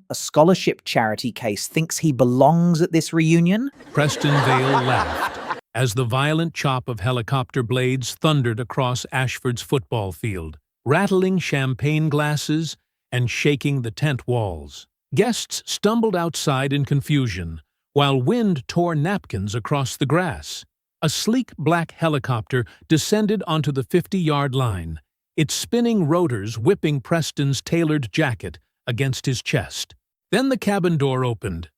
a scholarship charity case, thinks he belongs at this reunion? Preston Vale laughed as the violent chop of helicopter blades thundered across Ashford's football field, rattling champagne glasses and shaking the tent walls. Guests stumbled outside in confusion, while wind tore napkins across the grass. A sleek black helicopter descended onto the 50-yard line, its spinning rotors whipping Preston's tailored jacket against his chest. Then the cabin door opened.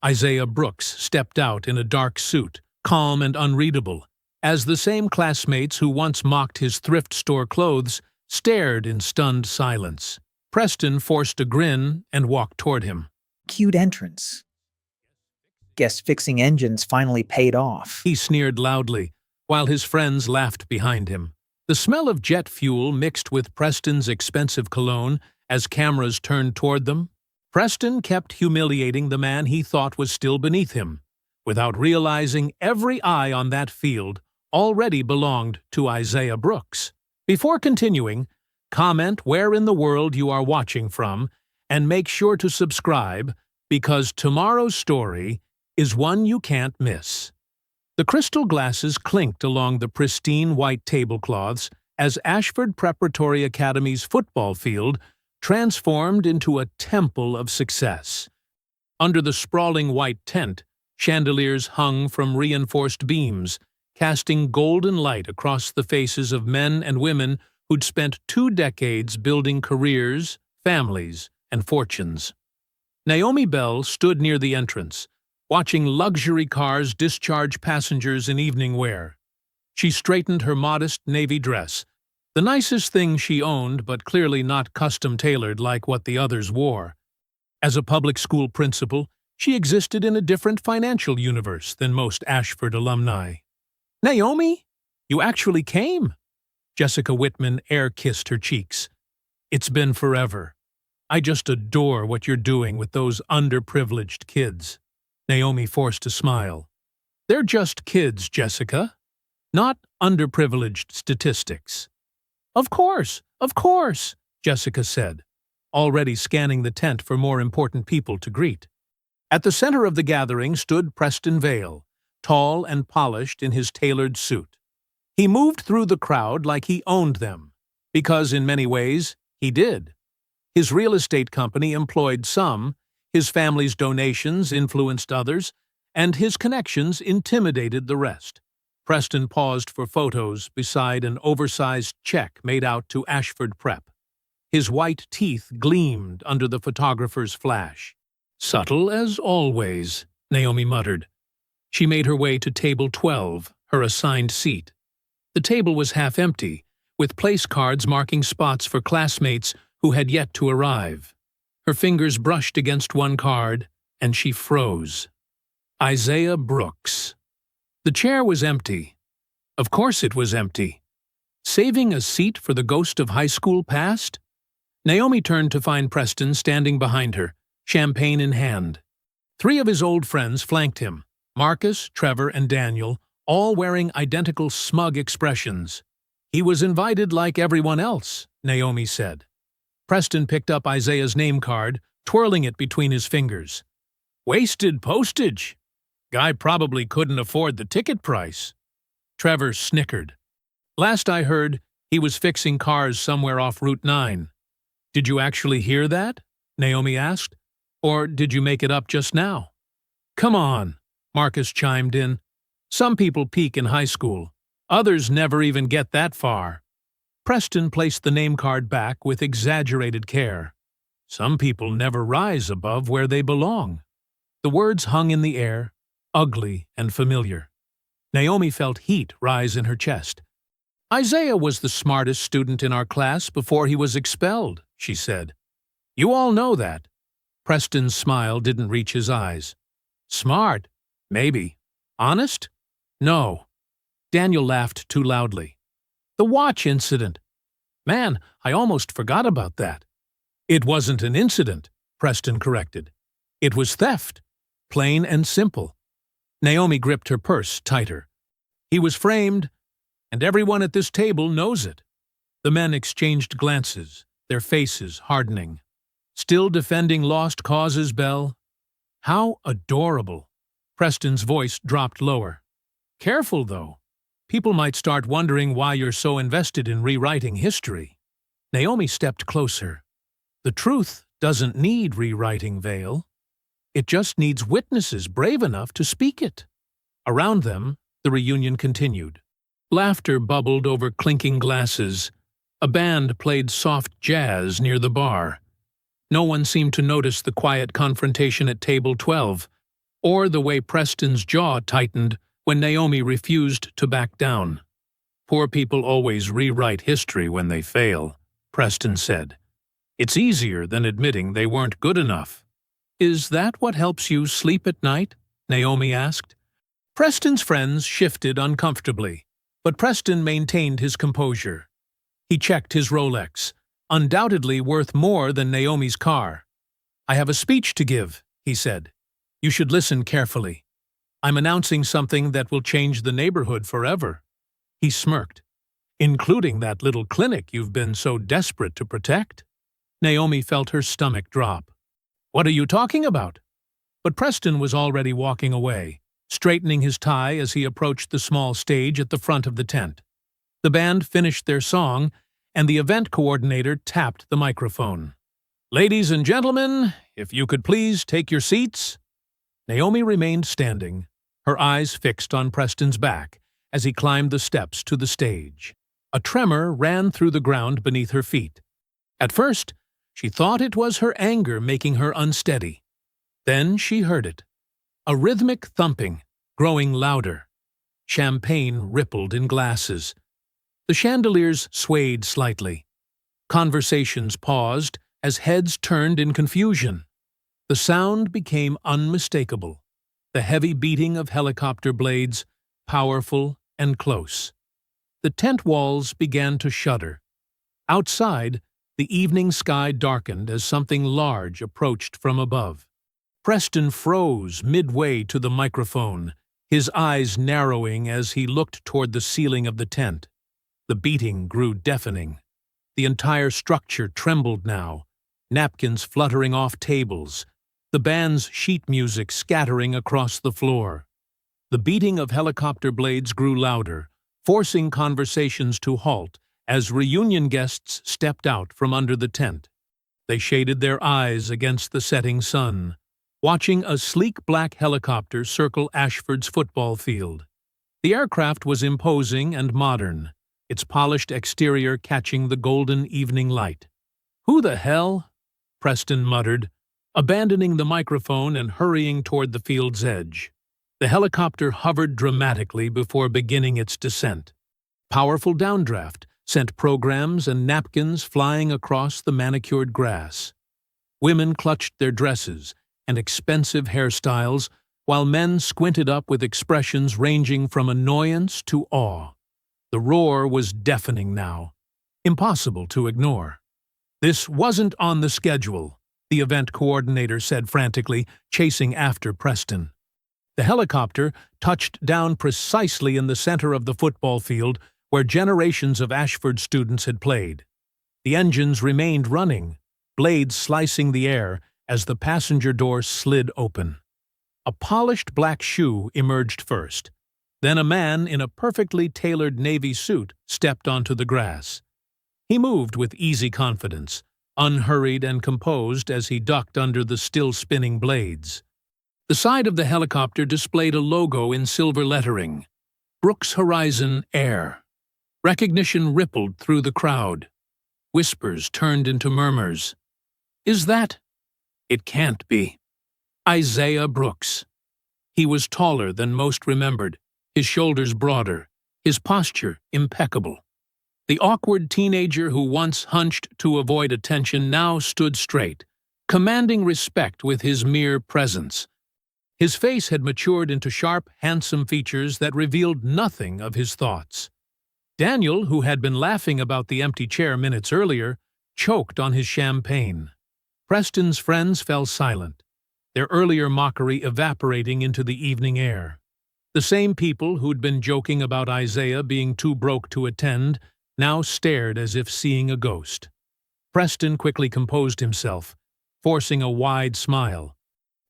Isaiah Brooks stepped out in a dark suit, calm and unreadable, as the same classmates who once mocked his thrift store clothes stared in stunned silence. Preston forced a grin and walked toward him. Cute entrance. Guess fixing engines finally paid off. He sneered loudly, while his friends laughed behind him. The smell of jet fuel mixed with Preston's expensive cologne as cameras turned toward them. Preston kept humiliating the man he thought was still beneath him, without realizing every eye on that field already belonged to Isaiah Brooks. Before continuing, comment where in the world you are watching from, and make sure to subscribe, because tomorrow's story is one you can't miss. The crystal glasses clinked along the pristine white tablecloths as Ashford Preparatory Academy's football field transformed into a temple of success. Under the sprawling white tent, chandeliers hung from reinforced beams, casting golden light across the faces of men and women who'd spent 2 decades building careers, families, and fortunes. Naomi Bell stood near the entrance, watching luxury cars discharge passengers in evening wear. She straightened her modest navy dress, the nicest thing she owned but clearly not custom-tailored like what the others wore. As a public school principal, she existed in a different financial universe than most Ashford alumni. "Naomi, you actually came!" Jessica Whitman air-kissed her cheeks. "It's been forever. I just adore what you're doing with those underprivileged kids." Naomi forced a smile. "They're just kids, Jessica. Not underprivileged statistics." Of course," Jessica said, already scanning the tent for more important people to greet. At the center of the gathering stood Preston Vale, tall and polished in his tailored suit. He moved through the crowd like he owned them, because in many ways, he did. His real estate company employed some, his family's donations influenced others, and his connections intimidated the rest. Preston paused for photos beside an oversized check made out to Ashford Prep. His white teeth gleamed under the photographer's flash. "Subtle as always," Naomi muttered. She made her way to table 12, her assigned seat. The table was half empty, with place cards marking spots for classmates who had yet to arrive. Her fingers brushed against one card, and she froze. Isaiah Brooks. The chair was empty. Of course it was empty. Saving a seat for the ghost of high school past? Naomi turned to find Preston standing behind her, champagne in hand. 3 of his old friends flanked him, Marcus, Trevor, and Daniel, all wearing identical smug expressions. "He was invited like everyone else," Naomi said. Preston picked up Isaiah's name card, twirling it between his fingers. "Wasted postage. Guy probably couldn't afford the ticket price." Trevor snickered. "Last I heard, he was fixing cars somewhere off Route 9. "Did you actually hear that?" Naomi asked. "Or did you make it up just now?" "Come on," Marcus chimed in. "Some people peak in high school. Others never even get that far." Preston placed the name card back with exaggerated care. "Some people never rise above where they belong." The words hung in the air, ugly and familiar. Naomi felt heat rise in her chest. "Isaiah was the smartest student in our class before he was expelled," she said. "You all know that." Preston's smile didn't reach his eyes. "Smart? Maybe. Honest? No." Daniel laughed too loudly. "The watch incident. Man, I almost forgot about that." "It wasn't an incident," Preston corrected. "It was theft. Plain and simple." Naomi gripped her purse tighter. "He was framed, and everyone at this table knows it." The men exchanged glances, their faces hardening. Still defending lost causes, Belle? How adorable. Preston's voice dropped lower. Careful, though. People might start wondering why you're so invested in rewriting history. Naomi stepped closer. The truth doesn't need rewriting, Vale. It just needs witnesses brave enough to speak it. Around them, the reunion continued. Laughter bubbled over clinking glasses. A band played soft jazz near the bar. No one seemed to notice the quiet confrontation at table 12, or the way Preston's jaw tightened when Naomi refused to back down. Poor people always rewrite history when they fail, Preston said. It's easier than admitting they weren't good enough. Is that what helps you sleep at night? Naomi asked. Preston's friends shifted uncomfortably, but Preston maintained his composure. He checked his Rolex, undoubtedly worth more than Naomi's car. I have a speech to give, he said. You should listen carefully. I'm announcing something that will change the neighborhood forever. He smirked. Including that little clinic you've been so desperate to protect? Naomi felt her stomach drop. What are you talking about? But Preston was already walking away, straightening his tie as he approached the small stage at the front of the tent. The band finished their song, and the event coordinator tapped the microphone. Ladies and gentlemen, if you could please take your seats. Naomi remained standing, her eyes fixed on Preston's back as he climbed the steps to the stage. A tremor ran through the ground beneath her feet. At first, she thought it was her anger making her unsteady. Then she heard it. A rhythmic thumping, growing louder. Champagne rippled in glasses. The chandeliers swayed slightly. Conversations paused as heads turned in confusion. The sound became unmistakable, the heavy beating of helicopter blades, powerful and close. The tent walls began to shudder. Outside, the evening sky darkened as something large approached from above. Preston froze midway to the microphone, his eyes narrowing as he looked toward the ceiling of the tent. The beating grew deafening. The entire structure trembled now, napkins fluttering off tables, the band's sheet music scattering across the floor. The beating of helicopter blades grew louder, forcing conversations to halt as reunion guests stepped out from under the tent. They shaded their eyes against the setting sun, watching a sleek black helicopter circle Ashford's football field. The aircraft was imposing and modern, its polished exterior catching the golden evening light. "Who the hell?" Preston muttered, abandoning the microphone and hurrying toward the field's edge. The helicopter hovered dramatically before beginning its descent. Powerful downdraft sent programs and napkins flying across the manicured grass. Women clutched their dresses and expensive hairstyles, while men squinted up with expressions ranging from annoyance to awe. The roar was deafening now, impossible to ignore. This wasn't on the schedule, the event coordinator said frantically, chasing after Preston. The helicopter touched down precisely in the center of the football field where generations of Ashford students had played. The engines remained running, blades slicing the air as the passenger door slid open. A polished black shoe emerged first. Then a man in a perfectly tailored navy suit stepped onto the grass. He moved with easy confidence, unhurried and composed as he ducked under the still-spinning blades. The side of the helicopter displayed a logo in silver lettering, Brooks Horizon Air. Recognition rippled through the crowd. Whispers turned into murmurs. Is that? It can't be. Isaiah Brooks. He was taller than most remembered, his shoulders broader, his posture impeccable. The awkward teenager who once hunched to avoid attention now stood straight, commanding respect with his mere presence. His face had matured into sharp, handsome features that revealed nothing of his thoughts. Daniel, who had been laughing about the empty chair minutes earlier, choked on his champagne. Preston's friends fell silent, their earlier mockery evaporating into the evening air. The same people who'd been joking about Isaiah being too broke to attend now stared as if seeing a ghost. Preston quickly composed himself, forcing a wide smile.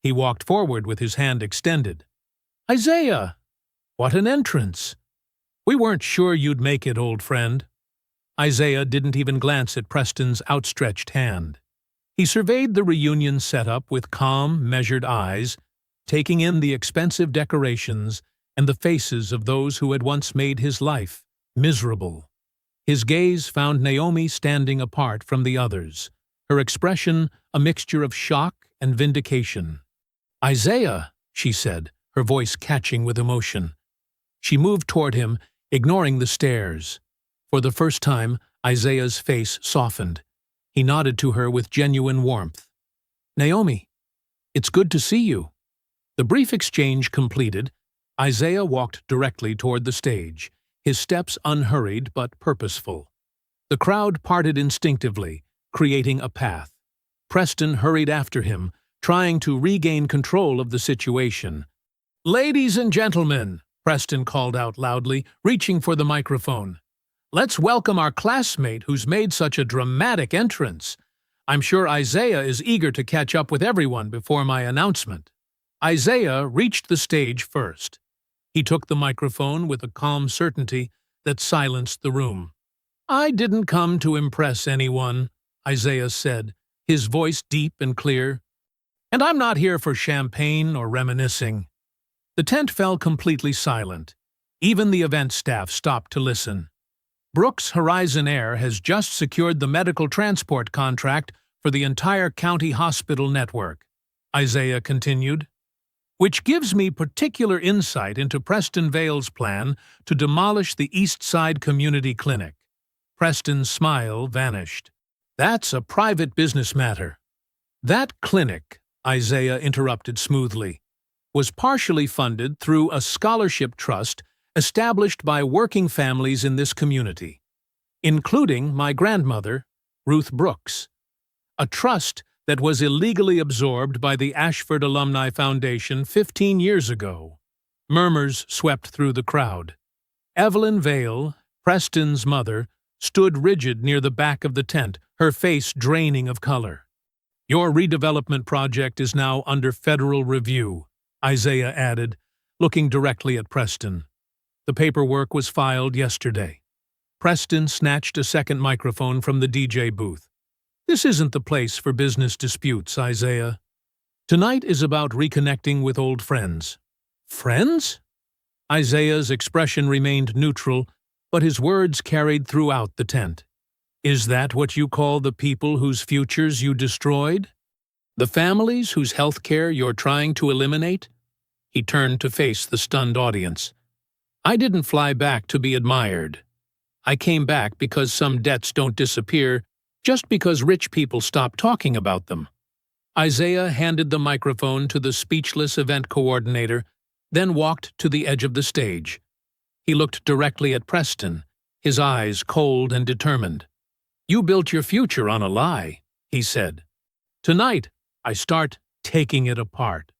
He walked forward with his hand extended. "Isaiah! What an entrance! We weren't sure you'd make it, old friend." Isaiah didn't even glance at Preston's outstretched hand. He surveyed the reunion setup with calm, measured eyes, taking in the expensive decorations and the faces of those who had once made his life miserable. His gaze found Naomi standing apart from the others, her expression a mixture of shock and vindication. "Isaiah," she said, her voice catching with emotion. She moved toward him, ignoring the stares. For the first time, Isaiah's face softened. He nodded to her with genuine warmth. "Naomi, it's good to see you." The brief exchange completed, Isaiah walked directly toward the stage, his steps unhurried but purposeful. The crowd parted instinctively, creating a path. Preston hurried after him, trying to regain control of the situation. "Ladies and gentlemen," Preston called out loudly, reaching for the microphone. "Let's welcome our classmate who's made such a dramatic entrance. I'm sure Isaiah is eager to catch up with everyone before my announcement." Isaiah reached the stage first. He took the microphone with a calm certainty that silenced the room. "I didn't come to impress anyone," Isaiah said, his voice deep and clear. "And I'm not here for champagne or reminiscing." The tent fell completely silent. Even the event staff stopped to listen. "Brooks Horizon Air has just secured the medical transport contract for the entire county hospital network," Isaiah continued, "which gives me particular insight into Preston Vale's plan to demolish the East Side Community Clinic." Preston's smile vanished. "That's a private business matter." "That clinic," Isaiah interrupted smoothly, "was partially funded through a scholarship trust established by working families in this community, including my grandmother, Ruth Brooks. A trust that was illegally absorbed by the Ashford Alumni Foundation 15 years ago." Murmurs swept through the crowd. Evelyn Vale, Preston's mother, stood rigid near the back of the tent, her face draining of color. "Your redevelopment project is now under federal review," Isaiah added, looking directly at Preston. "The paperwork was filed yesterday." Preston snatched a second microphone from the DJ booth. "This isn't the place for business disputes, Isaiah. Tonight is about reconnecting with old friends." "Friends?" Isaiah's expression remained neutral, but his words carried throughout the tent. "Is that what you call the people whose futures you destroyed? The families whose health care you're trying to eliminate?" He turned to face the stunned audience. "I didn't fly back to be admired. I came back because some debts don't disappear just because rich people stop talking about them." Isaiah handed the microphone to the speechless event coordinator, then walked to the edge of the stage. He looked directly at Preston, his eyes cold and determined. "You built your future on a lie," he said. "Tonight, I start taking it apart."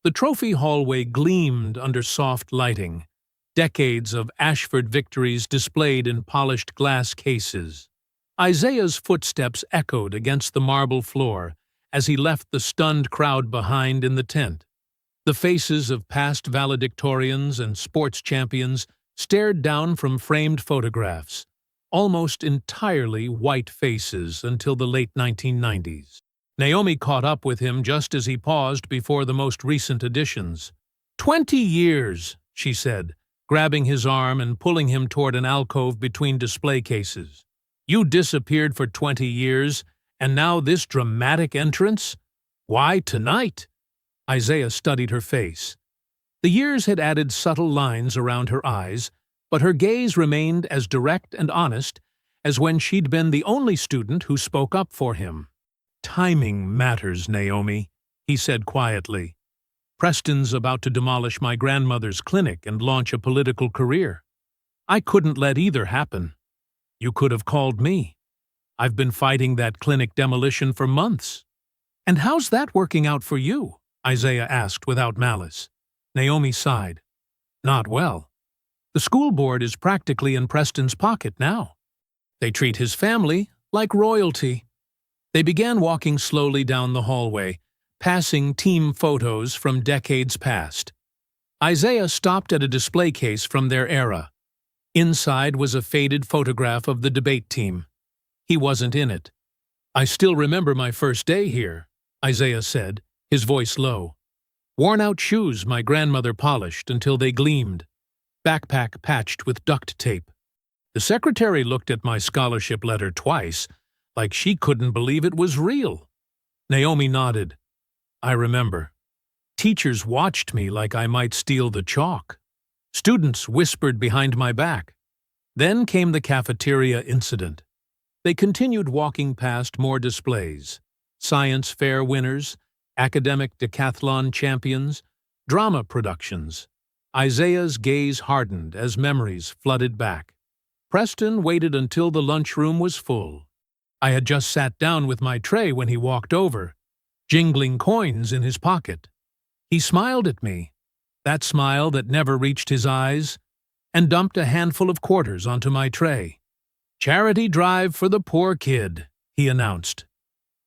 The trophy hallway gleamed under soft lighting, decades of Ashford victories displayed in polished glass cases. Isaiah's footsteps echoed against the marble floor as he left the stunned crowd behind in the tent. The faces of past valedictorians and sports champions stared down from framed photographs, almost entirely white faces until the late 1990s. Naomi caught up with him just as he paused before the most recent additions. 20 years, she said, grabbing his arm and pulling him toward an alcove between display cases. "You disappeared for 20 years, and now this dramatic entrance? Why tonight?" Isaiah studied her face. The years had added subtle lines around her eyes, but her gaze remained as direct and honest as when she'd been the only student who spoke up for him. "Timing matters, Naomi," he said quietly. "Preston's about to demolish my grandmother's clinic and launch a political career. I couldn't let either happen. You could have called me. I've been fighting that clinic demolition for months." "And how's that working out for you?" Isaiah asked without malice. Naomi sighed. "Not well. The school board is practically in Preston's pocket now. They treat his family like royalty. They began walking slowly down the hallway, passing team photos from decades past. Isaiah stopped at a display case from their era. Inside was a faded photograph of the debate team. He wasn't in it. "I still remember my first day here," Isaiah said, his voice low. "Worn-out shoes my grandmother polished until they gleamed. Backpack patched with duct tape. The secretary looked at my scholarship letter twice, like she couldn't believe it was real." Naomi nodded. "I remember. Teachers watched me like I might steal the chalk. Students whispered behind my back. Then came the cafeteria incident." They continued walking past more displays: science fair winners, academic decathlon champions, drama productions. Isaiah's gaze hardened as memories flooded back. Preston waited until the lunchroom was full. I had just sat down with my tray when he walked over, jingling coins in his pocket. He smiled at me, that smile that never reached his eyes, and dumped a handful of quarters onto my tray. "Charity drive for the poor kid," he announced.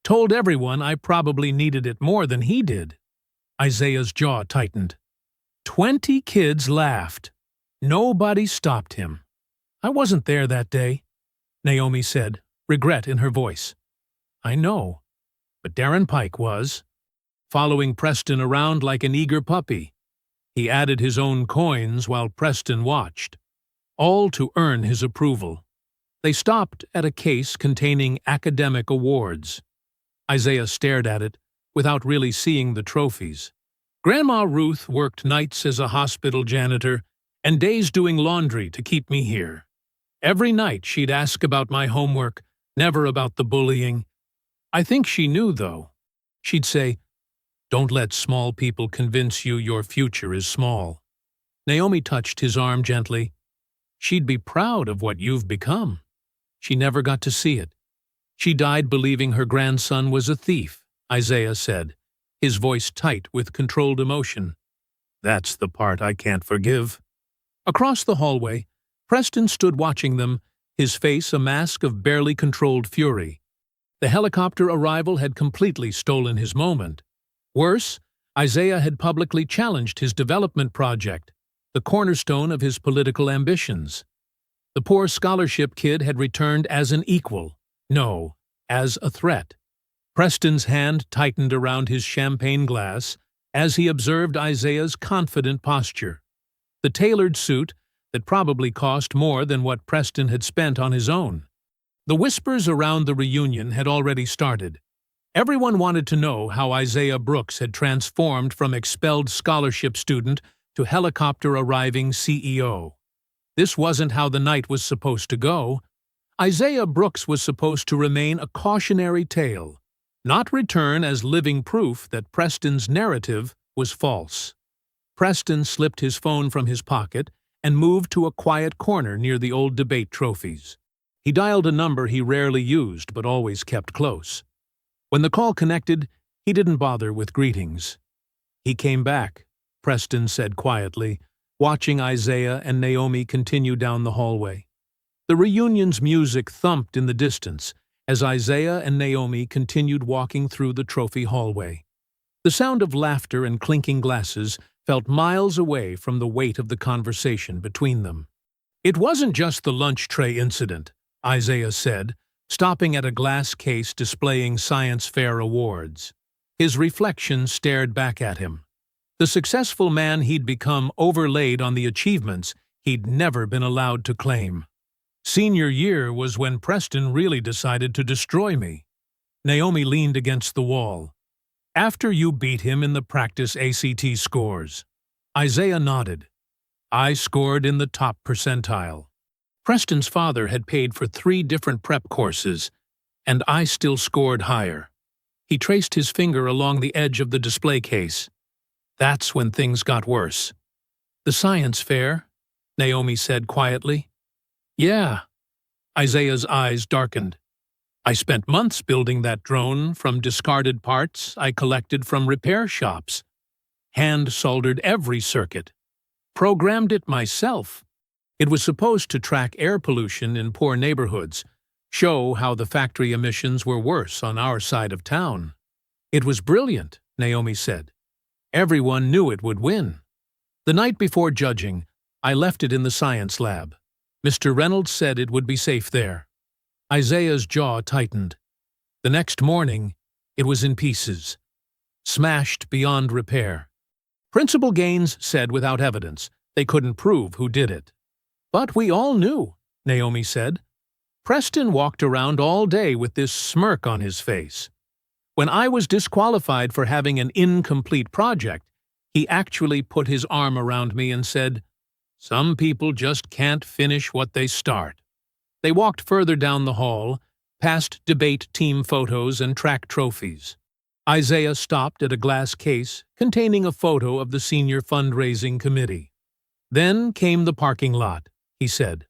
Told everyone I probably needed it more than he did. Isaiah's jaw tightened. 20 kids laughed. Nobody stopped him. "I wasn't there that day," Naomi said, regret in her voice. "I know, but Darren Pike was, following Preston around like an eager puppy. He added his own coins while Preston watched, all to earn his approval." They stopped at a case containing academic awards. Isaiah stared at it without really seeing the trophies. "Grandma Ruth worked nights as a hospital janitor and days doing laundry to keep me here. Every night she'd ask about my homework, never about the bullying. I think she knew, though. She'd say, 'Don't let small people convince you your future is small.'" Naomi touched his arm gently. "She'd be proud of what you've become." She never got to see it. "She died believing her grandson was a thief," Isaiah said, his voice tight with controlled emotion. "That's the part I can't forgive." Across the hallway, Preston stood watching them, his face a mask of barely controlled fury. The helicopter arrival had completely stolen his moment. Worse, Isaiah had publicly challenged his development project, the cornerstone of his political ambitions. The poor scholarship kid had returned as an equal, no, as a threat. Preston's hand tightened around his champagne glass as he observed Isaiah's confident posture. The tailored suit that probably cost more than what Preston had spent on his own. The whispers around the reunion had already started. Everyone wanted to know how Isaiah Brooks had transformed from expelled scholarship student to helicopter-arriving CEO. This wasn't how the night was supposed to go. Isaiah Brooks was supposed to remain a cautionary tale, not return as living proof that Preston's narrative was false. Preston slipped his phone from his pocket and moved to a quiet corner near the old debate trophies. He dialed a number he rarely used but always kept close. When the call connected, he didn't bother with greetings. "He came back," Preston said quietly, watching Isaiah and Naomi continue down the hallway. The reunion's music thumped in the distance as Isaiah and Naomi continued walking through the trophy hallway. The sound of laughter and clinking glasses felt miles away from the weight of the conversation between them. "It wasn't just the lunch tray incident," Isaiah said, stopping at a glass case displaying science fair awards. His reflection stared back at him. The successful man he'd become overlaid on the achievements he'd never been allowed to claim. "Senior year was when Preston really decided to destroy me." Naomi leaned against the wall. "After you beat him in the practice ACT scores." Isaiah nodded. "I scored in the top percentile. Preston's father had paid for 3 different prep courses, and I still scored higher." He traced his finger along the edge of the display case. "That's when things got worse." "The science fair," Naomi said quietly. "Yeah." Isaiah's eyes darkened. "I spent months building that drone from discarded parts I collected from repair shops. Hand-soldered every circuit. Programmed it myself. It was supposed to track air pollution in poor neighborhoods, show how the factory emissions were worse on our side of town. It was brilliant, Naomi said. Everyone knew it would win. The night before judging, I left it in the science lab. Mr. Reynolds said it would be safe there. Isaiah's jaw tightened. The next morning, it was in pieces, smashed beyond repair. Principal Gaines said without evidence they couldn't prove who did it. But we all knew, Naomi said. Preston walked around all day with this smirk on his face. When I was disqualified for having an incomplete project, he actually put his arm around me and said, "Some people just can't finish what they start." They walked further down the hall, past debate team photos and track trophies. Isaiah stopped at a glass case containing a photo of the senior fundraising committee. "Then came the parking lot," he said.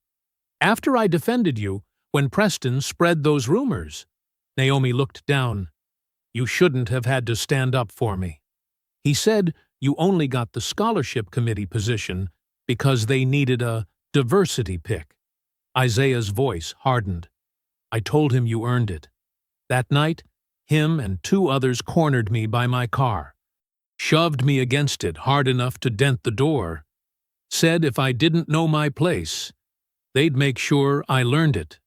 "After I defended you, when Preston spread those rumors." Naomi looked down. "You shouldn't have had to stand up for me. He said you only got the scholarship committee position because they needed a diversity pick." Isaiah's voice hardened. "I told him you earned it. That night, him and 2 others cornered me by my car, shoved me against it hard enough to dent the door, said if I didn't know my place, they'd make sure I learned it."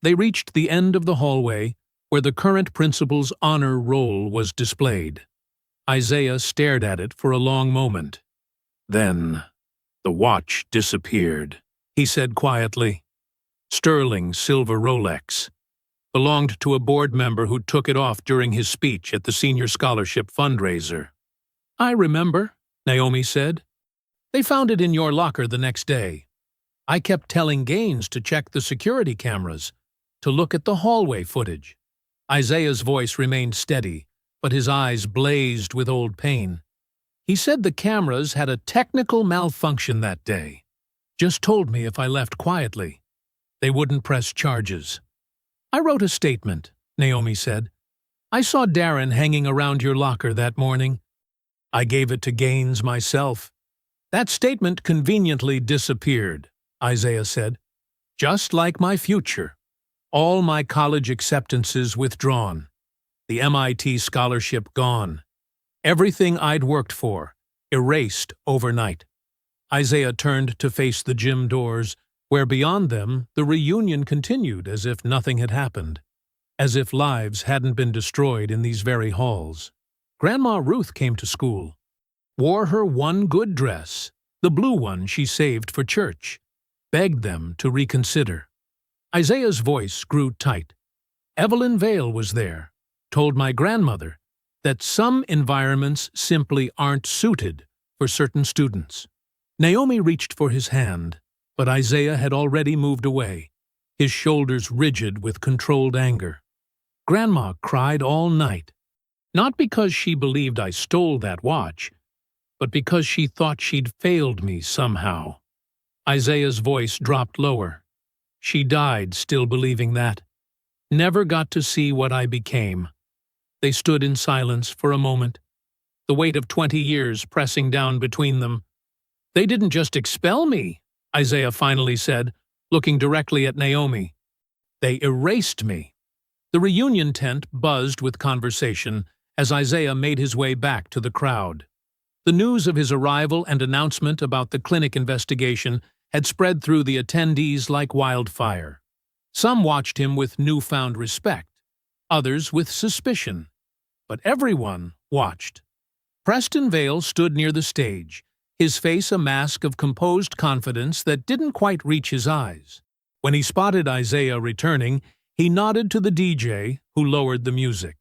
They reached the end of the hallway where the current principal's honor roll was displayed. Isaiah stared at it for a long moment. "Then the watch disappeared," he said quietly. "Sterling silver Rolex. Belonged to a board member who took it off during his speech at the senior scholarship fundraiser." "I remember," Naomi said. "They found it in your locker the next day. I kept telling Gaines to check the security cameras, to look at the hallway footage." Isaiah's voice remained steady, but his eyes blazed with old pain. "He said the cameras had a technical malfunction that day. Just told me if I left quietly, they wouldn't press charges." "I wrote a statement," Naomi said. "I saw Darren hanging around your locker that morning. I gave it to Gaines myself." "That statement conveniently disappeared," Isaiah said. "Just like my future. All my college acceptances withdrawn. The MIT scholarship gone. Everything I'd worked for, erased overnight." Isaiah turned to face the gym doors, where beyond them the reunion continued as if nothing had happened, as if lives hadn't been destroyed in these very halls. Grandma Ruth came to school, wore her one good dress, the blue one she saved for church, begged them to reconsider. Isaiah's voice grew tight. Evelyn Vale was there, told my grandmother that some environments simply aren't suited for certain students. Naomi reached for his hand, but Isaiah had already moved away, his shoulders rigid with controlled anger. Grandma cried all night, not because she believed I stole that watch, but because she thought she'd failed me somehow. Isaiah's voice dropped lower. She died still believing that. Never got to see what I became. They stood in silence for a moment, the weight of 20 years pressing down between them. "They didn't just expel me," Isaiah finally said, looking directly at Naomi. "They erased me." The reunion tent buzzed with conversation as Isaiah made his way back to the crowd. The news of his arrival and announcement about the clinic investigation had spread through the attendees like wildfire. Some watched him with newfound respect, others with suspicion. But everyone watched. Preston Vale stood near the stage, his face a mask of composed confidence that didn't quite reach his eyes. When he spotted Isaiah returning, he nodded to the DJ, who lowered the music.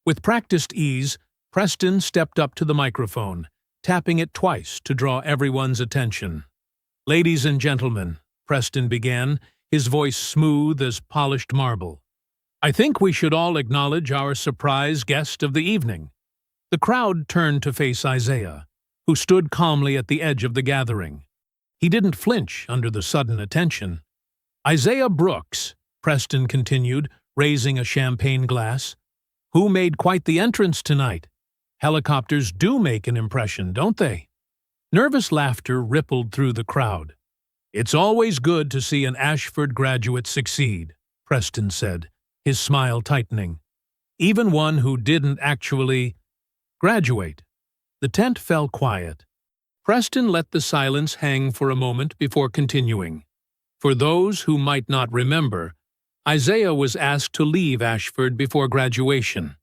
With practiced ease, Preston stepped up to the microphone, tapping it twice to draw everyone's attention. "Ladies and gentlemen," Preston began, his voice smooth as polished marble, "I think we should all acknowledge our surprise guest of the evening." The crowd turned to face Isaiah, who stood calmly at the edge of the gathering. He didn't flinch under the sudden attention. "Isaiah Brooks," Preston continued, raising a champagne glass, "who made quite the entrance tonight. Helicopters do make an impression, don't they?" Nervous laughter rippled through the crowd. "It's always good to see an Ashford graduate succeed," Preston said, his smile tightening. Even one who didn't actually graduate. The tent fell quiet. Preston let the silence hang for a moment before continuing. For those who might not remember, Isaiah was asked to leave Ashford before graduation.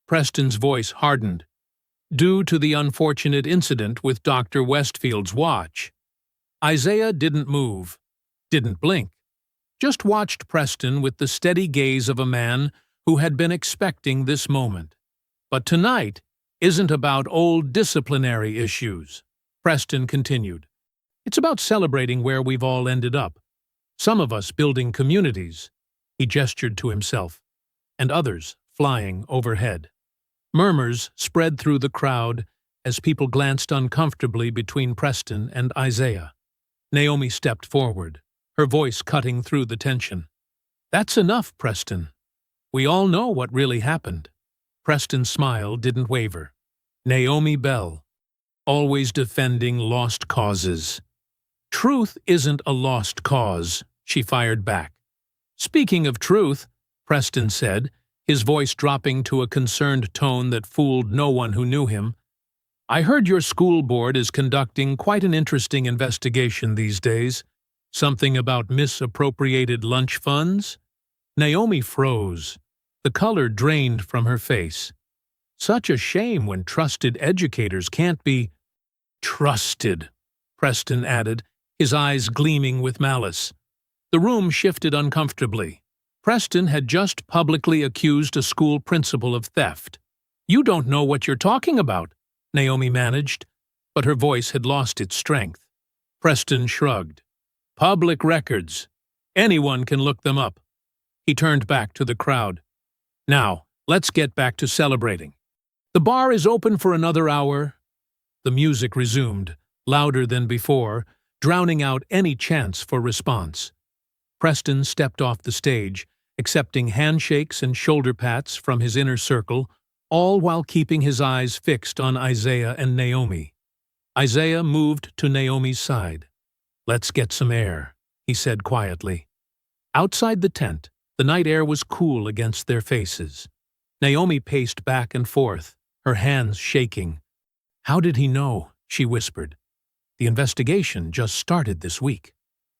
Preston's voice hardened, due to the unfortunate incident with Dr. Westfield's watch. Isaiah didn't move, didn't blink, just watched Preston with the steady gaze of a man who had been expecting this moment. But tonight isn't about old disciplinary issues, Preston continued. It's about celebrating where we've all ended up. Some of us building communities, he gestured to himself, and others flying overhead. Murmurs spread through the crowd as people glanced uncomfortably between Preston and Isaiah. Naomi stepped forward, her voice cutting through the tension. That's enough, Preston. We all know what really happened. Preston's smile didn't waver. Naomi Bell, always defending lost causes. Truth isn't a lost cause, she fired back. Speaking of truth, Preston said, his voice dropping to a concerned tone that fooled no one who knew him. I heard your school board is conducting quite an interesting investigation these days. Something about misappropriated lunch funds? Naomi froze. The color drained from her face. Such a shame when trusted educators can't be trusted, Preston added, his eyes gleaming with malice. The room shifted uncomfortably. Preston had just publicly accused a school principal of theft. You don't know what you're talking about, Naomi managed, but her voice had lost its strength. Preston shrugged. Public records. Anyone can look them up. He turned back to the crowd. Now, let's get back to celebrating. The bar is open for another hour. The music resumed, louder than before, drowning out any chance for response. Preston stepped off the stage, accepting handshakes and shoulder pats from his inner circle, all while keeping his eyes fixed on Isaiah and Naomi. Isaiah moved to Naomi's side. Let's get some air, he said quietly. Outside the tent, the night air was cool against their faces. Naomi paced back and forth, her hands shaking. How did he know? She whispered. The investigation just started this week.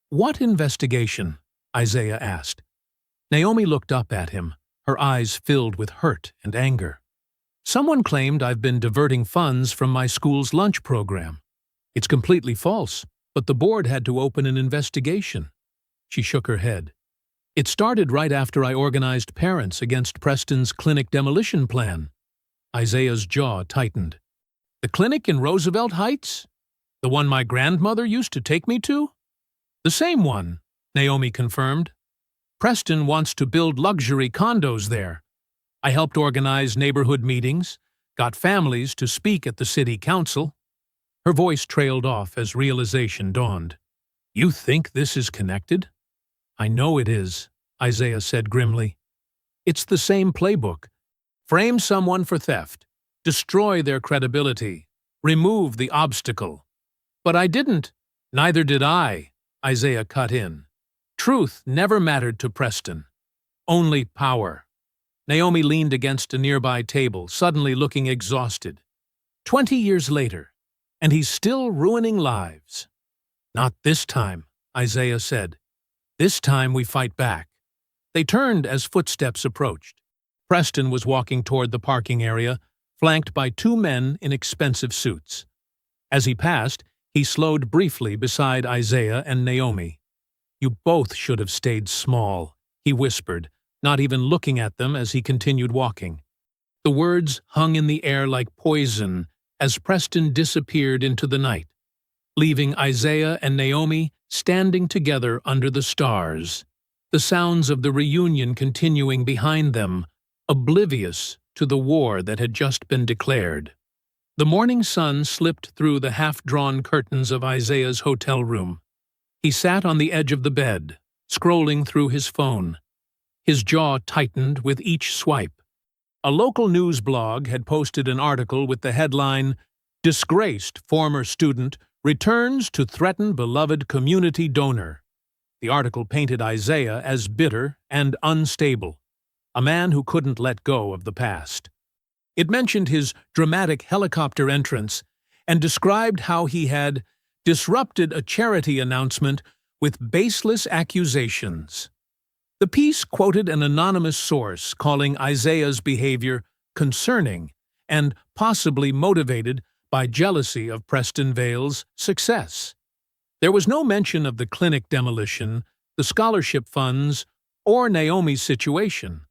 What investigation? Isaiah asked. Naomi looked up at him, her eyes filled with hurt and anger. Someone claimed I've been diverting funds from my school's lunch program. It's completely false, but the board had to open an investigation. She shook her head. It started right after I organized parents against Preston's clinic demolition plan. Isaiah's jaw tightened. The clinic in Roosevelt Heights? The one my grandmother used to take me to? The same one, Naomi confirmed. Preston wants to build luxury condos there. I helped organize neighborhood meetings, got families to speak at the city council. Her voice trailed off as realization dawned. You think this is connected? I know it is, Isaiah said grimly. It's the same playbook. Frame someone for theft, destroy their credibility, remove the obstacle. But I didn't. Neither did I, Isaiah cut in. Truth never mattered to Preston. Only power. Naomi leaned against a nearby table, suddenly looking exhausted. 20 years later, and he's still ruining lives. Not this time, Isaiah said. This time we fight back. They turned as footsteps approached. Preston was walking toward the parking area, flanked by two men in expensive suits. As he passed, he slowed briefly beside Isaiah and Naomi. You both should have stayed small, he whispered, not even looking at them as he continued walking. The words hung in the air like poison as Preston disappeared into the night, leaving Isaiah and Naomi standing together under the stars, the sounds of the reunion continuing behind them, oblivious to the war that had just been declared. The morning sun slipped through the half-drawn curtains of Isaiah's hotel room. He sat on the edge of the bed, scrolling through his phone. His jaw tightened with each swipe. A local news blog had posted an article with the headline, Disgraced Former Student Returns to Threaten Beloved Community Donor. The article painted Isaiah as bitter and unstable, a man who couldn't let go of the past. It mentioned his dramatic helicopter entrance and described how he had disrupted a charity announcement with baseless accusations. The piece quoted an anonymous source calling Isaiah's behavior concerning and possibly motivated by jealousy of Preston Vale's success. There was no mention of the clinic demolition, the scholarship funds, or Naomi's situation.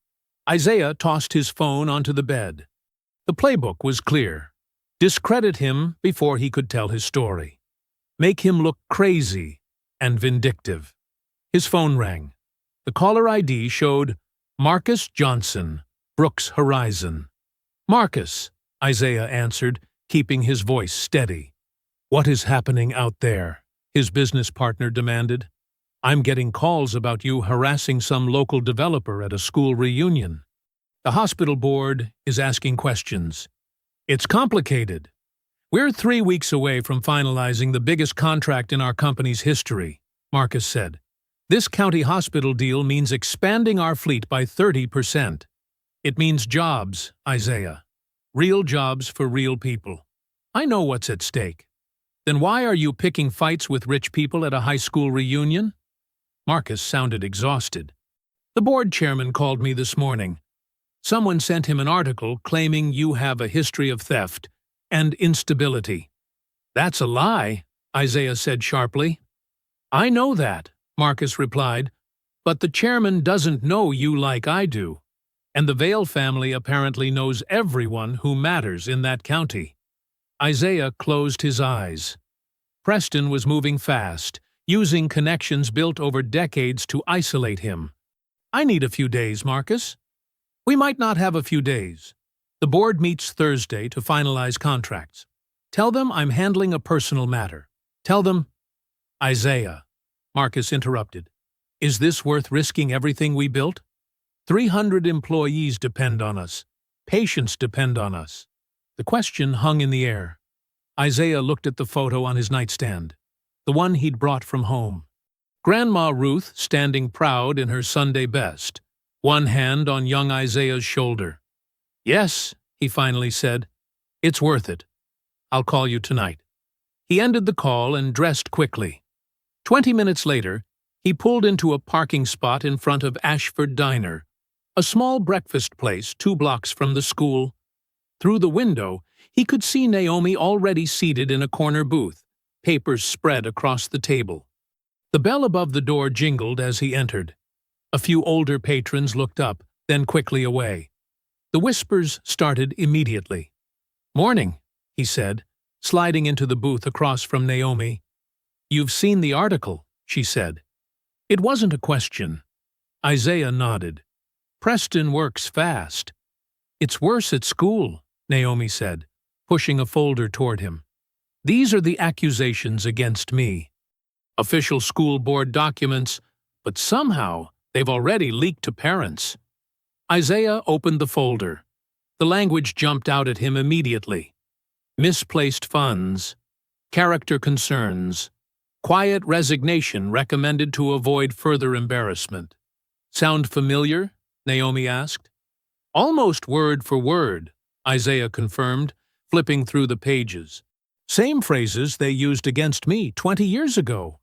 Isaiah tossed his phone onto the bed. The playbook was clear. Discredit him before he could tell his story. Make him look crazy and vindictive. His phone rang. The caller ID showed Marcus Johnson, Brooks Horizon. Marcus, Isaiah answered, keeping his voice steady. What is happening out there? His business partner demanded. I'm getting calls about you harassing some local developer at a school reunion. The hospital board is asking questions. It's complicated. We're 3 weeks away from finalizing the biggest contract in our company's history, Marcus said. This county hospital deal means expanding our fleet by 30%. It means jobs, Isaiah. Real jobs for real people. I know what's at stake. Then why are you picking fights with rich people at a high school reunion? Marcus sounded exhausted. The board chairman called me this morning. Someone sent him an article claiming you have a history of theft and instability. That's a lie, Isaiah said sharply. I know that, Marcus replied, but the chairman doesn't know you like I do, and the Vale family apparently knows everyone who matters in that county. Isaiah closed his eyes. Preston was moving fast, using connections built over decades to isolate him. I need a few days, Marcus. We might not have a few days. The board meets Thursday to finalize contracts. Tell them I'm handling a personal matter. Tell them— Isaiah, Marcus interrupted. Is this worth risking everything we built? 300 employees depend on us. Patients depend on us. The question hung in the air. Isaiah looked at the photo on his nightstand, the one he'd brought from home. Grandma Ruth standing proud in her Sunday best, one hand on young Isaiah's shoulder. Yes, he finally said. It's worth it. I'll call you tonight. He ended the call and dressed quickly. 20 minutes later, he pulled into a parking spot in front of Ashford Diner, a small breakfast place 2 blocks from the school. Through the window, he could see Naomi already seated in a corner booth, papers spread across the table. The bell above the door jingled as he entered. A few older patrons looked up, then quickly away. The whispers started immediately. Morning, he said, sliding into the booth across from Naomi. You've seen the article, she said. It wasn't a question. Isaiah nodded. Preston works fast. It's worse at school, Naomi said, pushing a folder toward him. These are the accusations against me. Official school board documents, but somehow they've already leaked to parents. Isaiah opened the folder. The language jumped out at him immediately. Misplaced funds, character concerns, quiet resignation recommended to avoid further embarrassment. Sound familiar? Naomi asked. Almost word for word, Isaiah confirmed, flipping through the pages. Same phrases they used against me 20 years ago.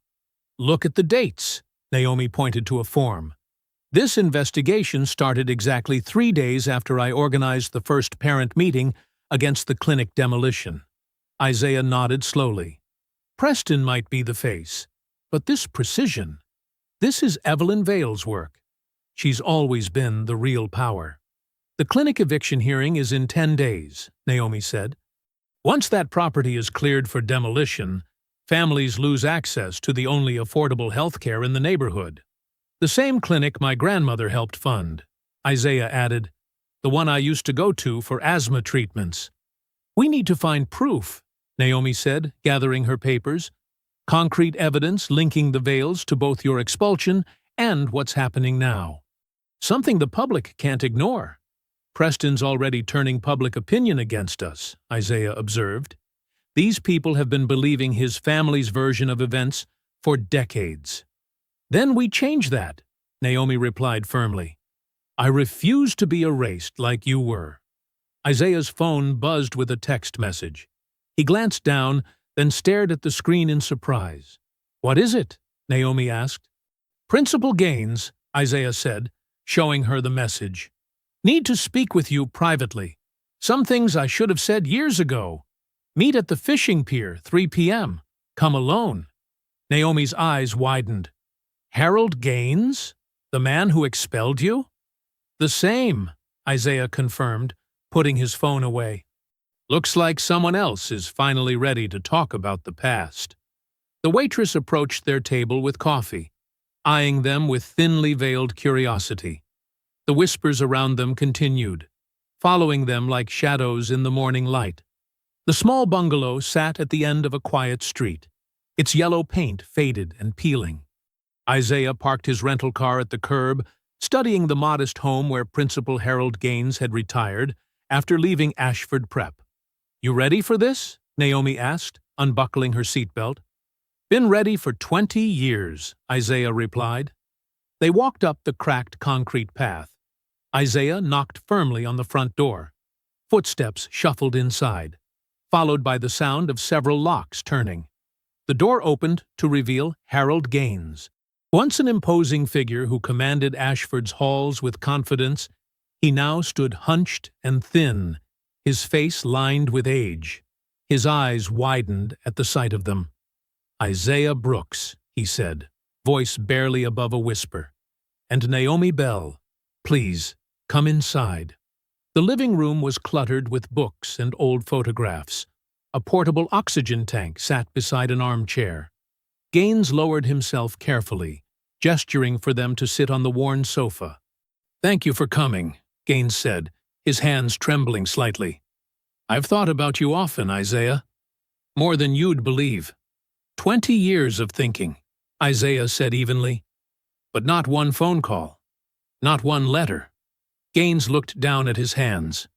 Look at the dates, Naomi pointed to a form. This investigation started exactly 3 days after I organized the first parent meeting against the clinic demolition. Isaiah nodded slowly. Preston might be the face, but this precision, this is Evelyn Vale's work. She's always been the real power. The clinic eviction hearing is in 10 days, Naomi said. Once that property is cleared for demolition, families lose access to the only affordable health care in the neighborhood. The same clinic my grandmother helped fund, Isaiah added, the one I used to go to for asthma treatments. We need to find proof, Naomi said, gathering her papers. Concrete evidence linking the Vales to both your expulsion and what's happening now. Something the public can't ignore. Preston's already turning public opinion against us, Isaiah observed. These people have been believing his family's version of events for decades. Then we change that, Naomi replied firmly. I refuse to be erased like you were. Isaiah's phone buzzed with a text message. He glanced down, then stared at the screen in surprise. What is it? Naomi asked. Principal Gaines, Isaiah said, showing her the message. Need to speak with you privately. Some things I should have said years ago. Meet at the fishing pier, 3 p.m. Come alone. Naomi's eyes widened. Harold Gaines? The man who expelled you? The same, Isaiah confirmed, putting his phone away. Looks like someone else is finally ready to talk about the past. The waitress approached their table with coffee, eyeing them with thinly veiled curiosity. The whispers around them continued, following them like shadows in the morning light. The small bungalow sat at the end of a quiet street, its yellow paint faded and peeling. Isaiah parked his rental car at the curb, studying the modest home where Principal Harold Gaines had retired after leaving Ashford Prep. You ready for this? Naomi asked, unbuckling her seatbelt. Been ready for 20 years, Isaiah replied. They walked up the cracked concrete path. Isaiah knocked firmly on the front door. Footsteps shuffled inside, followed by the sound of several locks turning. The door opened to reveal Harold Gaines. Once an imposing figure who commanded Ashford's halls with confidence, he now stood hunched and thin, his face lined with age. His eyes widened at the sight of them. Isaiah Brooks, he said, voice barely above a whisper. And Naomi Bell, please, come inside. The living room was cluttered with books and old photographs. A portable oxygen tank sat beside an armchair. Gaines lowered himself carefully, gesturing for them to sit on the worn sofa. Thank you for coming, Gaines said, his hands trembling slightly. I've thought about you often, Isaiah. More than you'd believe. 20 years of thinking, Isaiah said evenly. But not one phone call. Not one letter. Gaines looked down at his hands.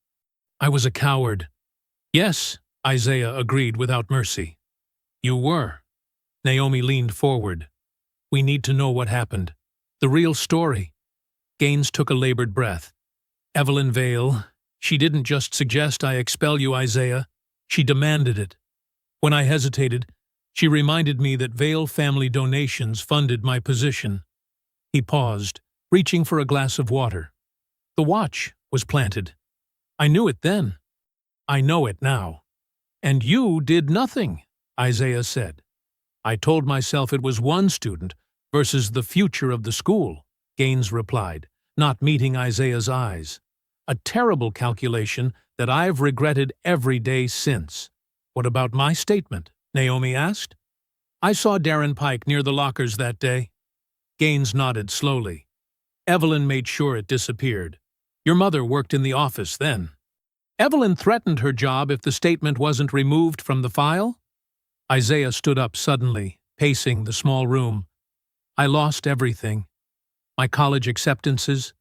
I was a coward. Yes, Isaiah agreed without mercy. You were. Naomi leaned forward. We need to know what happened. The real story. Gaines took a labored breath. Evelyn Vale, she didn't just suggest I expel you, Isaiah. She demanded it. When I hesitated, she reminded me that Vale family donations funded my position. He paused, reaching for a glass of water. The watch was planted. I knew it then. I know it now. And you did nothing, Isaiah said. I told myself it was one student versus the future of the school, Gaines replied, not meeting Isaiah's eyes. A terrible calculation that I've regretted every day since. What about my statement? Naomi asked. I saw Darren Pike near the lockers that day. Gaines nodded slowly. Evelyn made sure it disappeared. Your mother worked in the office then. Evelyn threatened her job if the statement wasn't removed from the file? Isaiah stood up suddenly, pacing the small room. I lost everything. My college acceptances,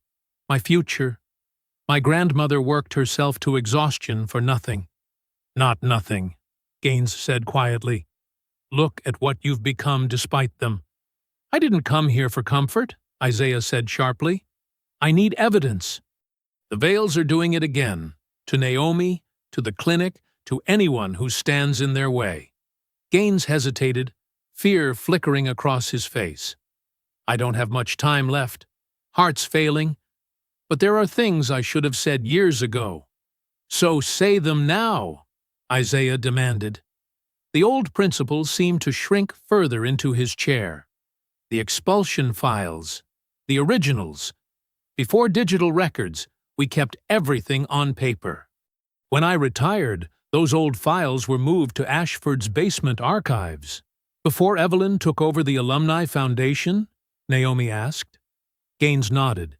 my future. My grandmother worked herself to exhaustion for nothing. Not nothing, Gaines said quietly. Look at what you've become despite them. I didn't come here for comfort, Isaiah said sharply. I need evidence. The Vales are doing it again. To Naomi, to the clinic, to anyone who stands in their way. Gaines hesitated, fear flickering across his face. I don't have much time left. Heart's failing. But there are things I should have said years ago. So say them now, Isaiah demanded. The old principal seemed to shrink further into his chair. The expulsion files. The originals. Before digital records, we kept everything on paper. When I retired, those old files were moved to Ashford's basement archives. Before Evelyn took over the Alumni Foundation? Naomi asked. Gaines nodded.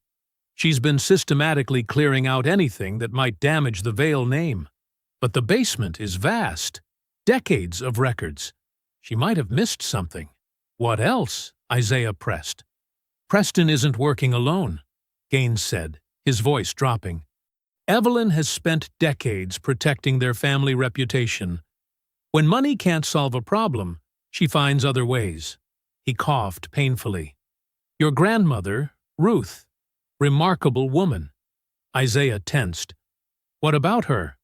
She's been systematically clearing out anything that might damage the Vale name. But the basement is vast. Decades of records. She might have missed something. What else? Isaiah pressed. Preston isn't working alone, Gaines said, his voice dropping. Evelyn has spent decades protecting their family reputation. When money can't solve a problem, she finds other ways. He coughed painfully. Your grandmother, Ruth. Remarkable woman. Isaiah tensed. What about her?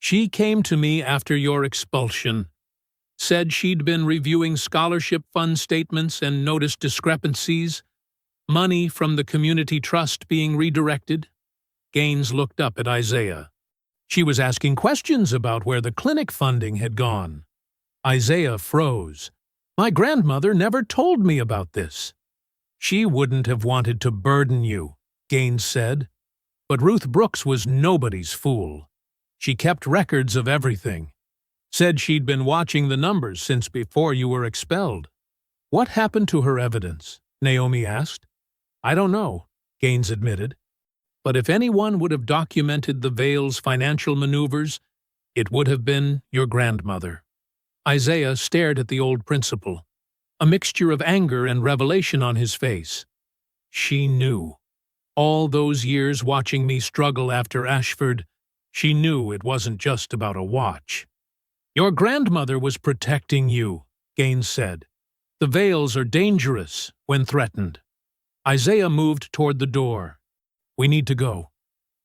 She came to me after your expulsion. Said she'd been reviewing scholarship fund statements and noticed discrepancies. Money from the community trust being redirected. Gaines looked up at Isaiah. She was asking questions about where the clinic funding had gone. Isaiah froze. My grandmother never told me about this. She wouldn't have wanted to burden you, Gaines said. But Ruth Brooks was nobody's fool. She kept records of everything. Said she'd been watching the numbers since before you were expelled. What happened to her evidence? Naomi asked. I don't know, Gaines admitted. But if anyone would have documented the Vale's financial maneuvers, it would have been your grandmother. Isaiah stared at the old principal, a mixture of anger and revelation on his face. She knew. All those years watching me struggle after Ashford, she knew it wasn't just about a watch. Your grandmother was protecting you, Gaines said. The Vales are dangerous when threatened. Isaiah moved toward the door. We need to go.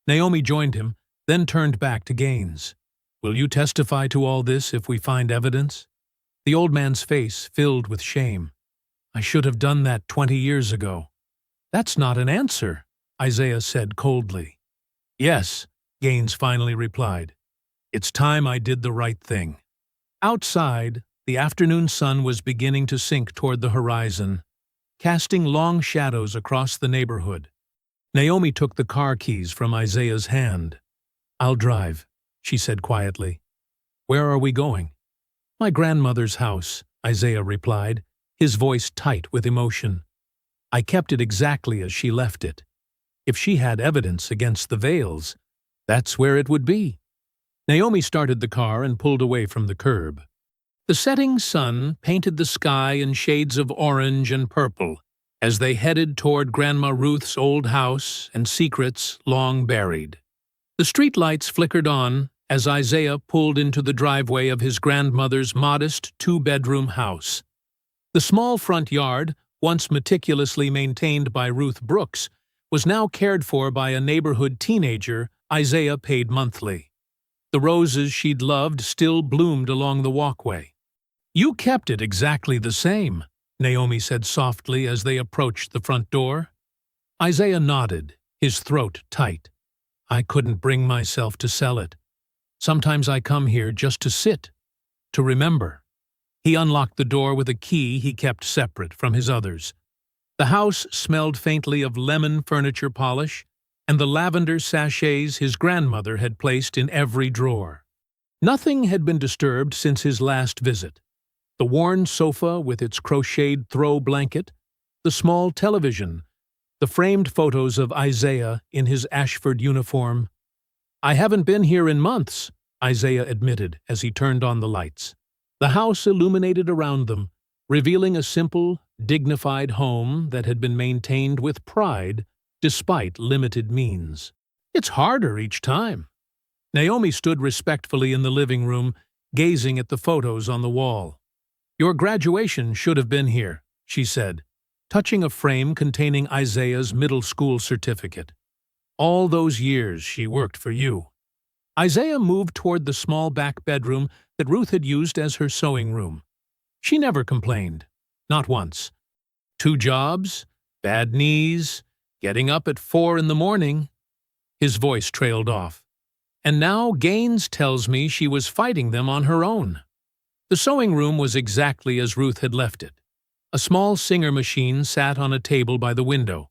Naomi joined him, then turned back to Gaines. Will you testify to all this if we find evidence? The old man's face filled with shame. I should have done that 20 years ago. That's not an answer, Isaiah said coldly. Yes, Gaines finally replied. It's time I did the right thing. Outside, the afternoon sun was beginning to sink toward the horizon, casting long shadows across the neighborhood. Naomi took the car keys from Isaiah's hand. I'll drive, she said quietly. Where are we going? My grandmother's house, Isaiah replied, his voice tight with emotion. I kept it exactly as she left it. If she had evidence against the Vales, that's where it would be. Naomi started the car and pulled away from the curb. The setting sun painted the sky in shades of orange and purple as they headed toward Grandma Ruth's old house and secrets long buried. The streetlights flickered on as Isaiah pulled into the driveway of his grandmother's modest two-bedroom house. The small front yard, once meticulously maintained by Ruth Brooks, was now cared for by a neighborhood teenager Isaiah paid monthly. The roses she'd loved still bloomed along the walkway. You kept it exactly the same, Naomi said softly as they approached the front door. Isaiah nodded, his throat tight. I couldn't bring myself to sell it. Sometimes I come here just to sit, to remember. He unlocked the door with a key he kept separate from his others. The house smelled faintly of lemon furniture polish and the lavender sachets his grandmother had placed in every drawer. Nothing had been disturbed since his last visit. The worn sofa with its crocheted throw blanket, the small television, the framed photos of Isaiah in his Ashford uniform. I haven't been here in months, Isaiah admitted as he turned on the lights. The house illuminated around them, revealing a simple, dignified home that had been maintained with pride despite limited means. It's harder each time. Naomi stood respectfully in the living room, gazing at the photos on the wall. Your graduation should have been here, she said, touching a frame containing Isaiah's middle school certificate. All those years she worked for you. Isaiah moved toward the small back bedroom that Ruth had used as her sewing room. She never complained, not once. 2 jobs, bad knees, getting up at 4 in the morning. His voice trailed off. And now Gaines tells me she was fighting them on her own. The sewing room was exactly as Ruth had left it. A small Singer machine sat on a table by the window.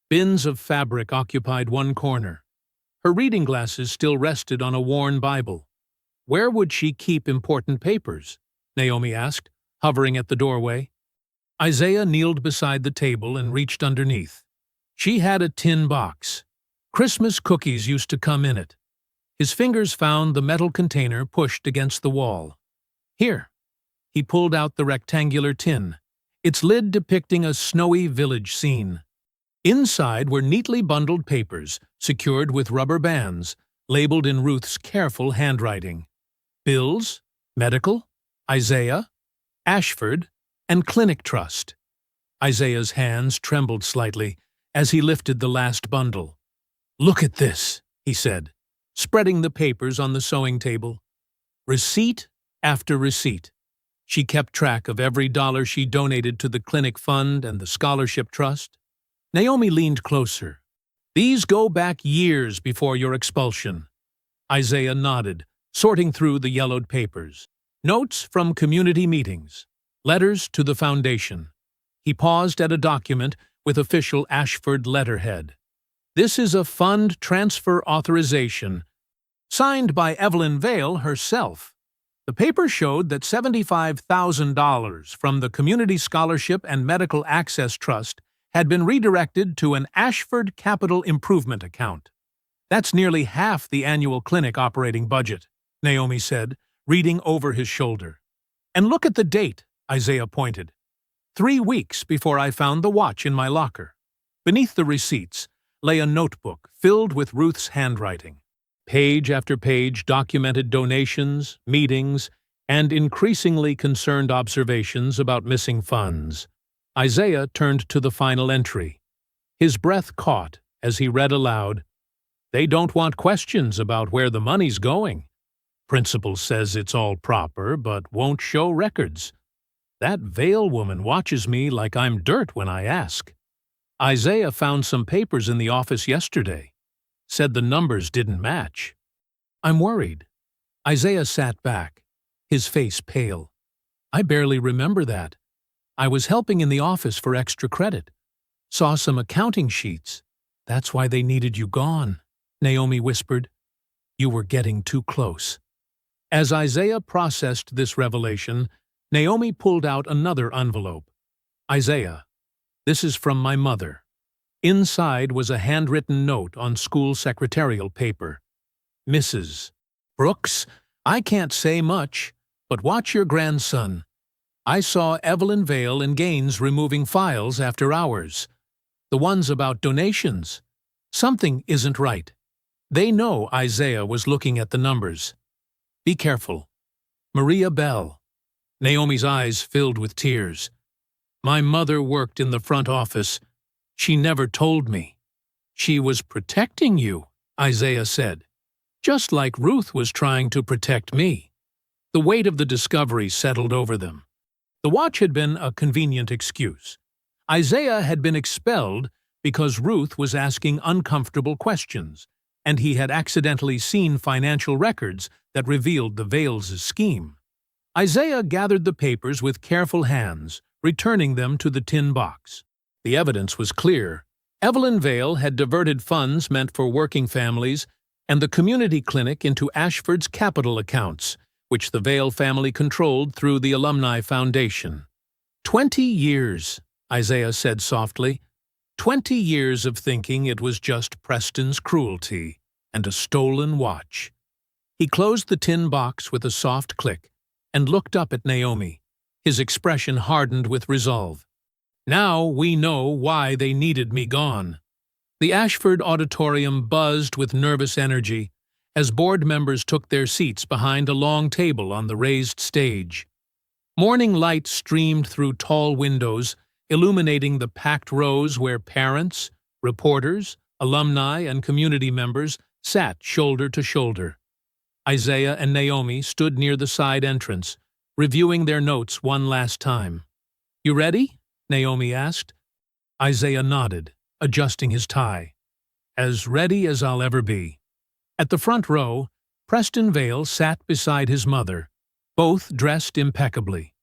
Bins of fabric occupied one corner. Her reading glasses still rested on a worn Bible. Where would she keep important papers? Naomi asked, hovering at the doorway. Isaiah kneeled beside the table and reached underneath. She had a tin box. Christmas cookies used to come in it. His fingers found the metal container pushed against the wall. Here. He pulled out the rectangular tin, its lid depicting a snowy village scene. Inside were neatly bundled papers, secured with rubber bands, labeled in Ruth's careful handwriting. Bills, medical, Isaiah, Ashford, and clinic trust. Isaiah's hands trembled slightly as he lifted the last bundle. "Look at this," he said, spreading the papers on the sewing table. Receipt after receipt. She kept track of every dollar she donated to the clinic fund and the scholarship trust. Naomi leaned closer. "These go back years before your expulsion." Isaiah nodded, sorting through the yellowed papers. Notes from community meetings. Letters to the foundation. He paused at a document with official Ashford letterhead. "This is a fund transfer authorization, signed by Evelyn Vale herself." The paper showed that $75,000 from the Community Scholarship and Medical Access Trust had been redirected to an Ashford Capital Improvement account. "That's nearly half the annual clinic operating budget," Naomi said, reading over his shoulder. "And look at the date," Isaiah pointed. 3 weeks before I found the watch in my locker. Beneath the receipts lay a notebook filled with Ruth's handwriting. Page after page documented donations, meetings, and increasingly concerned observations about missing funds. Isaiah turned to the final entry. His breath caught as he read aloud, "They don't want questions about where the money's going. Principal says it's all proper, but won't show records. That Vale woman watches me like I'm dirt when I ask. Isaiah found some papers in the office yesterday. Said the numbers didn't match. I'm worried." Isaiah sat back, his face pale. "I barely remember that. I was helping in the office for extra credit. Saw some accounting sheets. That's why they needed you gone," Naomi whispered. "You were getting too close." As Isaiah processed this revelation, Naomi pulled out another envelope. "Isaiah, this is from my mother." Inside was a handwritten note on school secretarial paper. "Mrs. Brooks, I can't say much, but watch your grandson. I saw Evelyn Vale and Gaines removing files after hours. The ones about donations. Something isn't right. They know Isaiah was looking at the numbers. Be careful. Maria Bell." Naomi's eyes filled with tears. "My mother worked in the front office. She never told me." "She was protecting you," Isaiah said, "just like Ruth was trying to protect me." The weight of the discovery settled over them. The watch had been a convenient excuse. Isaiah had been expelled because Ruth was asking uncomfortable questions, and he had accidentally seen financial records that revealed the Vales' scheme. Isaiah gathered the papers with careful hands, returning them to the tin box. The evidence was clear. Evelyn Vale had diverted funds meant for working families and the community clinic into Ashford's capital accounts, which the Vale family controlled through the Alumni Foundation. 20 years, Isaiah said softly. 20 years of thinking it was just Preston's cruelty and a stolen watch. He closed the tin box with a soft click and looked up at Naomi. His expression hardened with resolve. "Now we know why they needed me gone." The Ashford auditorium buzzed with nervous energy as board members took their seats behind a long table on the raised stage. Morning light streamed through tall windows, illuminating the packed rows where parents, reporters, alumni, and community members sat shoulder to shoulder. Isaiah and Naomi stood near the side entrance, reviewing their notes one last time. "You ready?" Naomi asked. Isaiah nodded, adjusting his tie. "As ready as I'll ever be." At the front row, Preston Vale sat beside his mother, both dressed impeccably.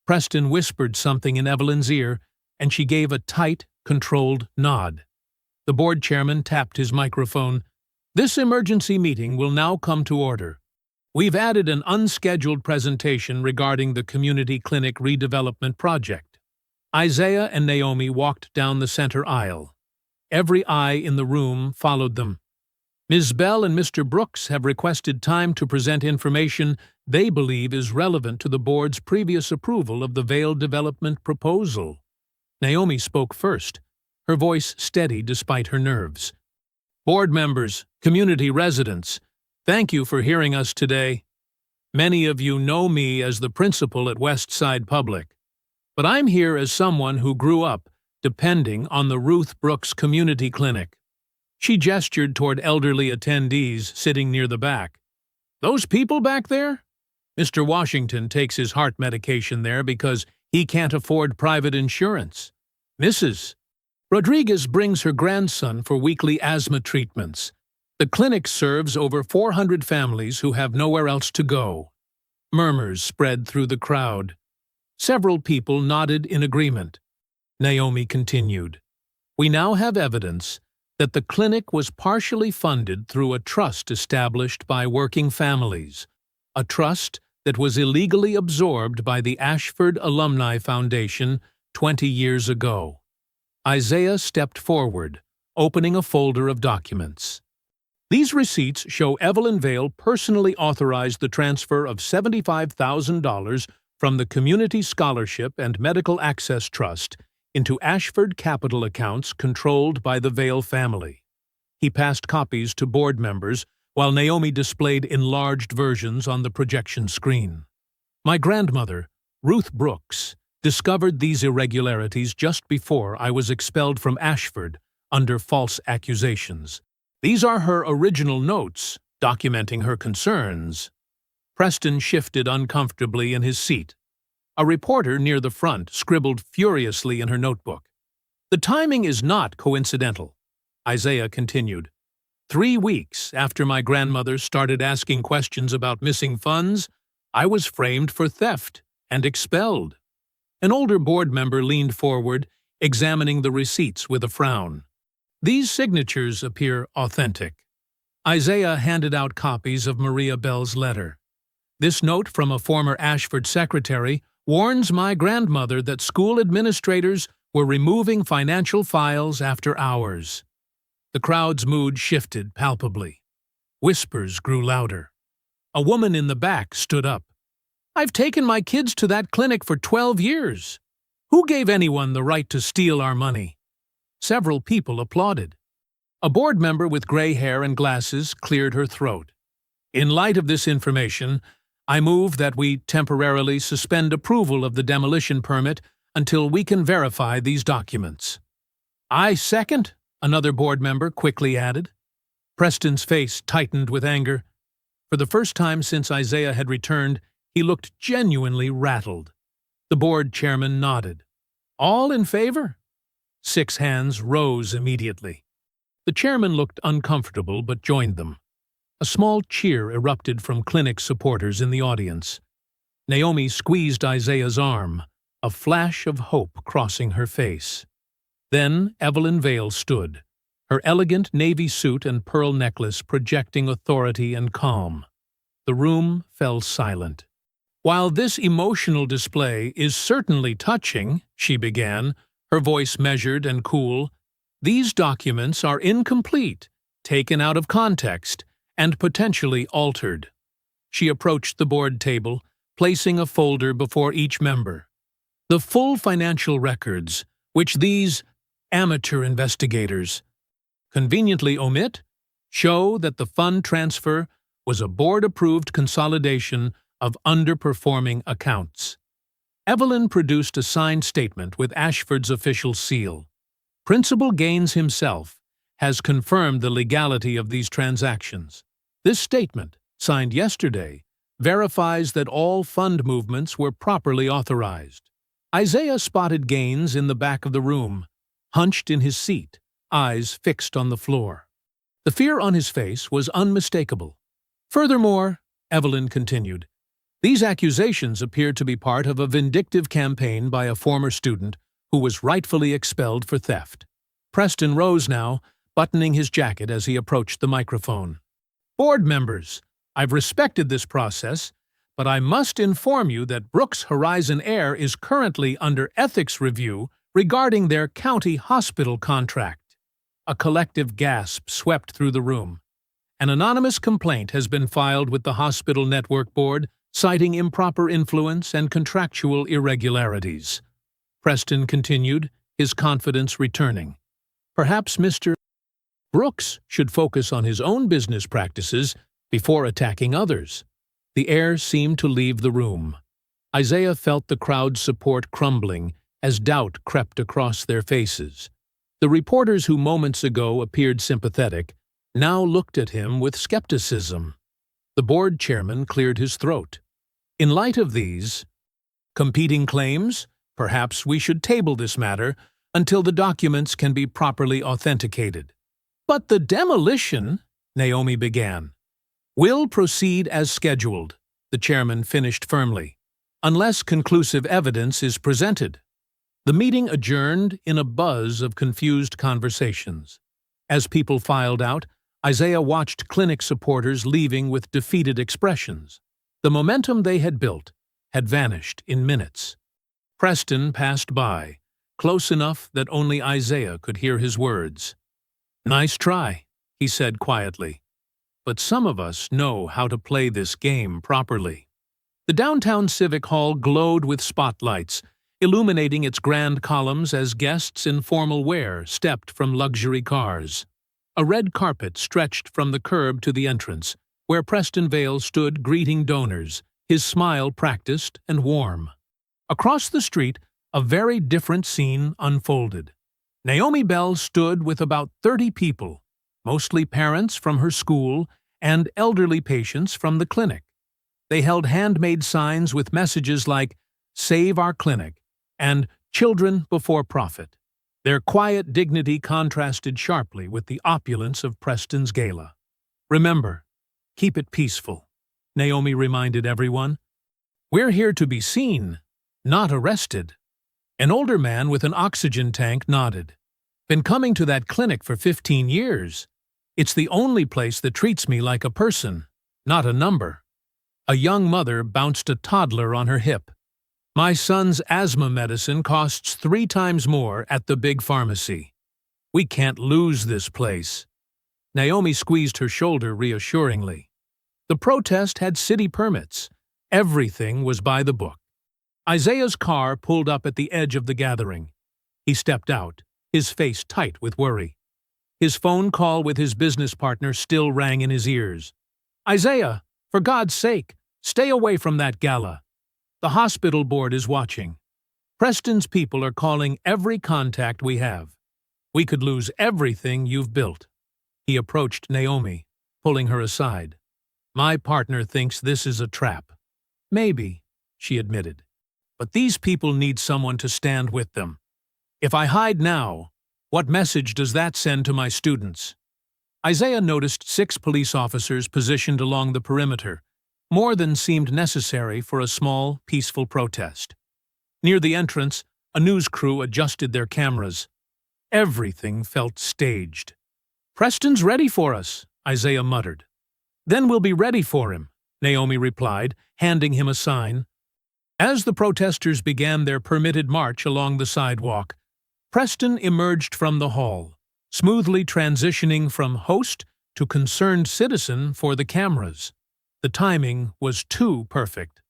Preston whispered something in Evelyn's ear, and she gave a tight, controlled nod. The board chairman tapped his microphone. "This emergency meeting will now come to order. We've added an unscheduled presentation regarding the community clinic redevelopment project." Isaiah and Naomi walked down the center aisle. Every eye in the room followed them. Ms. Bell and Mr. Brooks have requested time to present information they believe is relevant to the board's previous approval of the Vale development proposal. Naomi spoke first, her voice steady despite her nerves. "Board members, community residents, thank you for hearing us today. Many of you know me as the principal at Westside Public, but I'm here as someone who grew up depending on the Ruth Brooks Community Clinic. She gestured toward elderly attendees sitting near the back. Those people back there? Mr. Washington takes his heart medication there because he can't afford private insurance. Mrs. Rodriguez brings her grandson for weekly asthma treatments. The clinic serves over 400 families who have nowhere else to go. Murmurs spread through the crowd. Several people nodded in agreement. Naomi continued, "We now have evidence that the clinic was partially funded through a trust established by working families, a trust that was illegally absorbed by the Ashford Alumni Foundation 20 years ago." Isaiah stepped forward, opening a folder of documents. These receipts show Evelyn Vale personally authorized the transfer of $75,000 from the Community Scholarship and Medical Access Trust into Ashford capital accounts controlled by the Vale family. He passed copies to board members while Naomi displayed enlarged versions on the projection screen. My grandmother, Ruth Brooks, discovered these irregularities just before I was expelled from Ashford under false accusations. These are her original notes, documenting her concerns. Preston shifted uncomfortably in his seat. A reporter near the front scribbled furiously in her notebook. "The timing is not coincidental," Isaiah continued. 3 weeks after my grandmother started asking questions about missing funds, I was framed for theft and expelled. An older board member leaned forward, examining the receipts with a frown. "These signatures appear authentic." Isaiah handed out copies of Maria Bell's letter. "This note from a former Ashford secretary warns my grandmother that school administrators were removing financial files after hours." The crowd's mood shifted palpably. Whispers grew louder. A woman in the back stood up. "I've taken my kids to that clinic for 12 years. Who gave anyone the right to steal our money?" Several people applauded. A board member with gray hair and glasses cleared her throat. "In light of this information, I move that we temporarily suspend approval of the demolition permit until we can verify these documents." "I second," another board member quickly added. Preston's face tightened with anger. For the first time since Isaiah had returned, he looked genuinely rattled. The board chairman nodded. "All in favor?" 6 hands rose immediately. The chairman looked uncomfortable but joined them. A small cheer erupted from clinic supporters in the audience. Naomi squeezed Isaiah's arm, a flash of hope crossing her face. Then Evelyn Vale stood, her elegant navy suit and pearl necklace projecting authority and calm. The room fell silent. "While this emotional display is certainly touching," she began, her voice measured and cool, "these documents are incomplete, taken out of context, and potentially altered." She approached the board table, placing a folder before each member. "The full financial records, which these amateur investigators conveniently omit, show that the fund transfer was a board-approved consolidation of underperforming accounts." Evelyn produced a signed statement with Ashford's official seal. Principal Gaines himself has confirmed the legality of these transactions. This statement, signed yesterday, verifies that all fund movements were properly authorized. Isaiah spotted Gaines in the back of the room, hunched in his seat, eyes fixed on the floor. The fear on his face was unmistakable. "Furthermore," Evelyn continued, "these accusations appear to be part of a vindictive campaign by a former student who was rightfully expelled for theft." Preston rose now, buttoning his jacket as he approached the microphone. "Board members, I've respected this process, but I must inform you that Brooks Horizon Air is currently under ethics review regarding their county hospital contract." A collective gasp swept through the room. An anonymous complaint has been filed with the Hospital Network Board, citing improper influence and contractual irregularities. Preston continued, his confidence returning. "Perhaps Mr. Brooks should focus on his own business practices before attacking others." The air seemed to leave the room. Isaiah felt the crowd's support crumbling as doubt crept across their faces. The reporters who moments ago appeared sympathetic now looked at him with skepticism. The board chairman cleared his throat. In light of these competing claims, perhaps we should table this matter until the documents can be properly authenticated. But the demolition, Naomi began. Will proceed as scheduled, the chairman finished firmly, unless conclusive evidence is presented. The meeting adjourned in a buzz of confused conversations. As people filed out, Isaiah watched clinic supporters leaving with defeated expressions. The momentum they had built had vanished in minutes. Preston passed by, close enough that only Isaiah could hear his words. "Nice try," he said quietly. "But some of us know how to play this game properly." The downtown Civic Hall glowed with spotlights, illuminating its grand columns as guests in formal wear stepped from luxury cars. A red carpet stretched from the curb to the entrance, where Preston Vale stood greeting donors, his smile practiced and warm. Across the street, a very different scene unfolded. Naomi Bell stood with about 30 people, mostly parents from her school and elderly patients from the clinic. They held handmade signs with messages like, "Save our clinic," and "Children before profit." Their quiet dignity contrasted sharply with the opulence of Preston's gala. "Remember, keep it peaceful," Naomi reminded everyone. "We're here to be seen, not arrested." An older man with an oxygen tank nodded. "Been coming to that clinic for 15 years. It's the only place that treats me like a person, not a number." A young mother bounced a toddler on her hip. "My son's asthma medicine costs 3 times more at the big pharmacy. We can't lose this place." Naomi squeezed her shoulder reassuringly. The protest had city permits. Everything was by the book. Isaiah's car pulled up at the edge of the gathering. He stepped out, his face tight with worry. His phone call with his business partner still rang in his ears. "Isaiah, for God's sake, stay away from that gala. The hospital board is watching. Preston's people are calling every contact we have. We could lose everything you've built." He approached Naomi, pulling her aside. "My partner thinks this is a trap." "Maybe," she admitted. "But these people need someone to stand with them. If I hide now, what message does that send to my students?" Isaiah noticed 6 police officers positioned along the perimeter, more than seemed necessary for a small, peaceful protest. Near the entrance, a news crew adjusted their cameras. Everything felt staged. "Preston's ready for us," Isaiah muttered. "Then we'll be ready for him," Naomi replied, handing him a sign. As the protesters began their permitted march along the sidewalk, Preston emerged from the hall, smoothly transitioning from host to concerned citizen for the cameras. The timing was too perfect.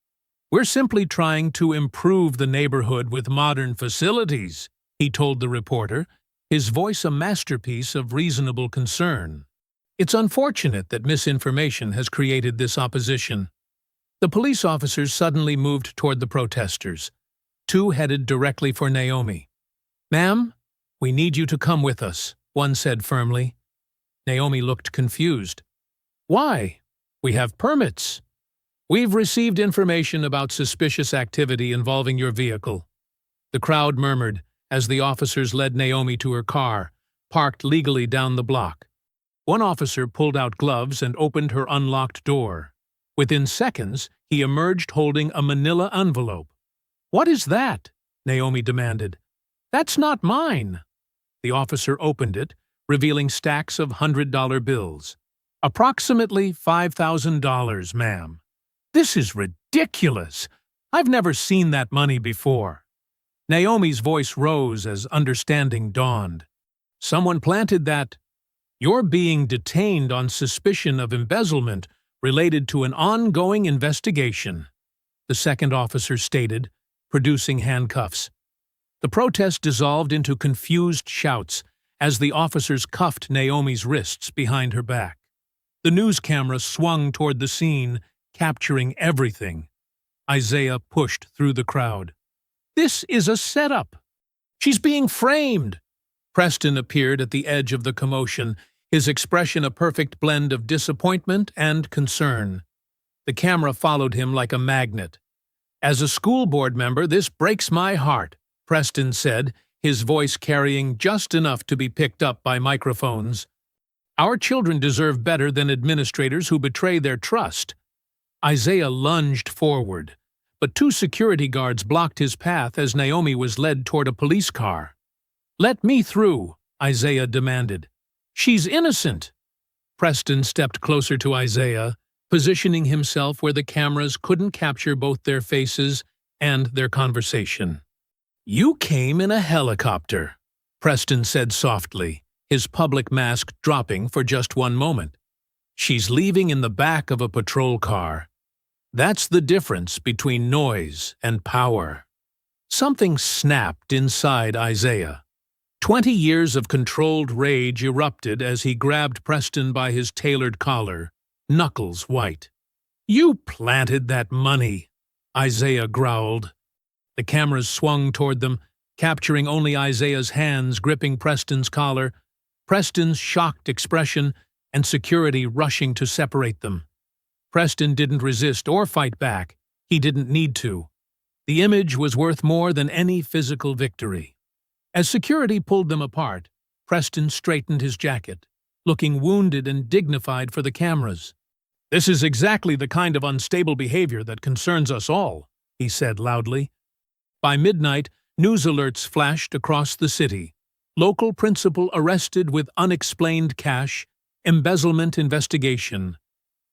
"We're simply trying to improve the neighborhood with modern facilities," he told the reporter, his voice a masterpiece of reasonable concern. "It's unfortunate that misinformation has created this opposition." The police officers suddenly moved toward the protesters. 2 headed directly for Naomi. "Ma'am, we need you to come with us," one said firmly. Naomi looked confused. "Why? We have permits." "We've received information about suspicious activity involving your vehicle." The crowd murmured as the officers led Naomi to her car, parked legally down the block. One officer pulled out gloves and opened her unlocked door. Within seconds, he emerged holding a manila envelope. "What is that?" Naomi demanded. "That's not mine." The officer opened it, revealing stacks of $100 bills. "Approximately $5,000, ma'am." "This is ridiculous. I've never seen that money before." Naomi's voice rose as understanding dawned. "Someone planted that. You're being detained on suspicion of embezzlement related to an ongoing investigation," the second officer stated, producing handcuffs. The protest dissolved into confused shouts as the officers cuffed Naomi's wrists behind her back. The news camera swung toward the scene, capturing everything. Isaiah pushed through the crowd. "This is a setup! She's being framed!" Preston appeared at the edge of the commotion, his expression a perfect blend of disappointment and concern. The camera followed him like a magnet. "As a school board member, this breaks my heart," Preston said, his voice carrying just enough to be picked up by microphones. "Our children deserve better than administrators who betray their trust." Isaiah lunged forward, but two security guards blocked his path as Naomi was led toward a police car. "Let me through," Isaiah demanded. "She's innocent." Preston stepped closer to Isaiah, positioning himself where the cameras couldn't capture both their faces and their conversation. "You came in a helicopter," Preston said softly, his public mask dropping for just one moment. "She's leaving in the back of a patrol car. That's the difference between noise and power." Something snapped inside Isaiah. 20 years of controlled rage erupted as he grabbed Preston by his tailored collar, knuckles white. "You planted that money," Isaiah growled. The cameras swung toward them, capturing only Isaiah's hands gripping Preston's collar, Preston's shocked expression, and security rushing to separate them. Preston didn't resist or fight back. He didn't need to. The image was worth more than any physical victory. As security pulled them apart, Preston straightened his jacket, looking wounded and dignified for the cameras. "This is exactly the kind of unstable behavior that concerns us all," he said loudly. By midnight, news alerts flashed across the city. Local principal arrested with unexplained cash, embezzlement investigation.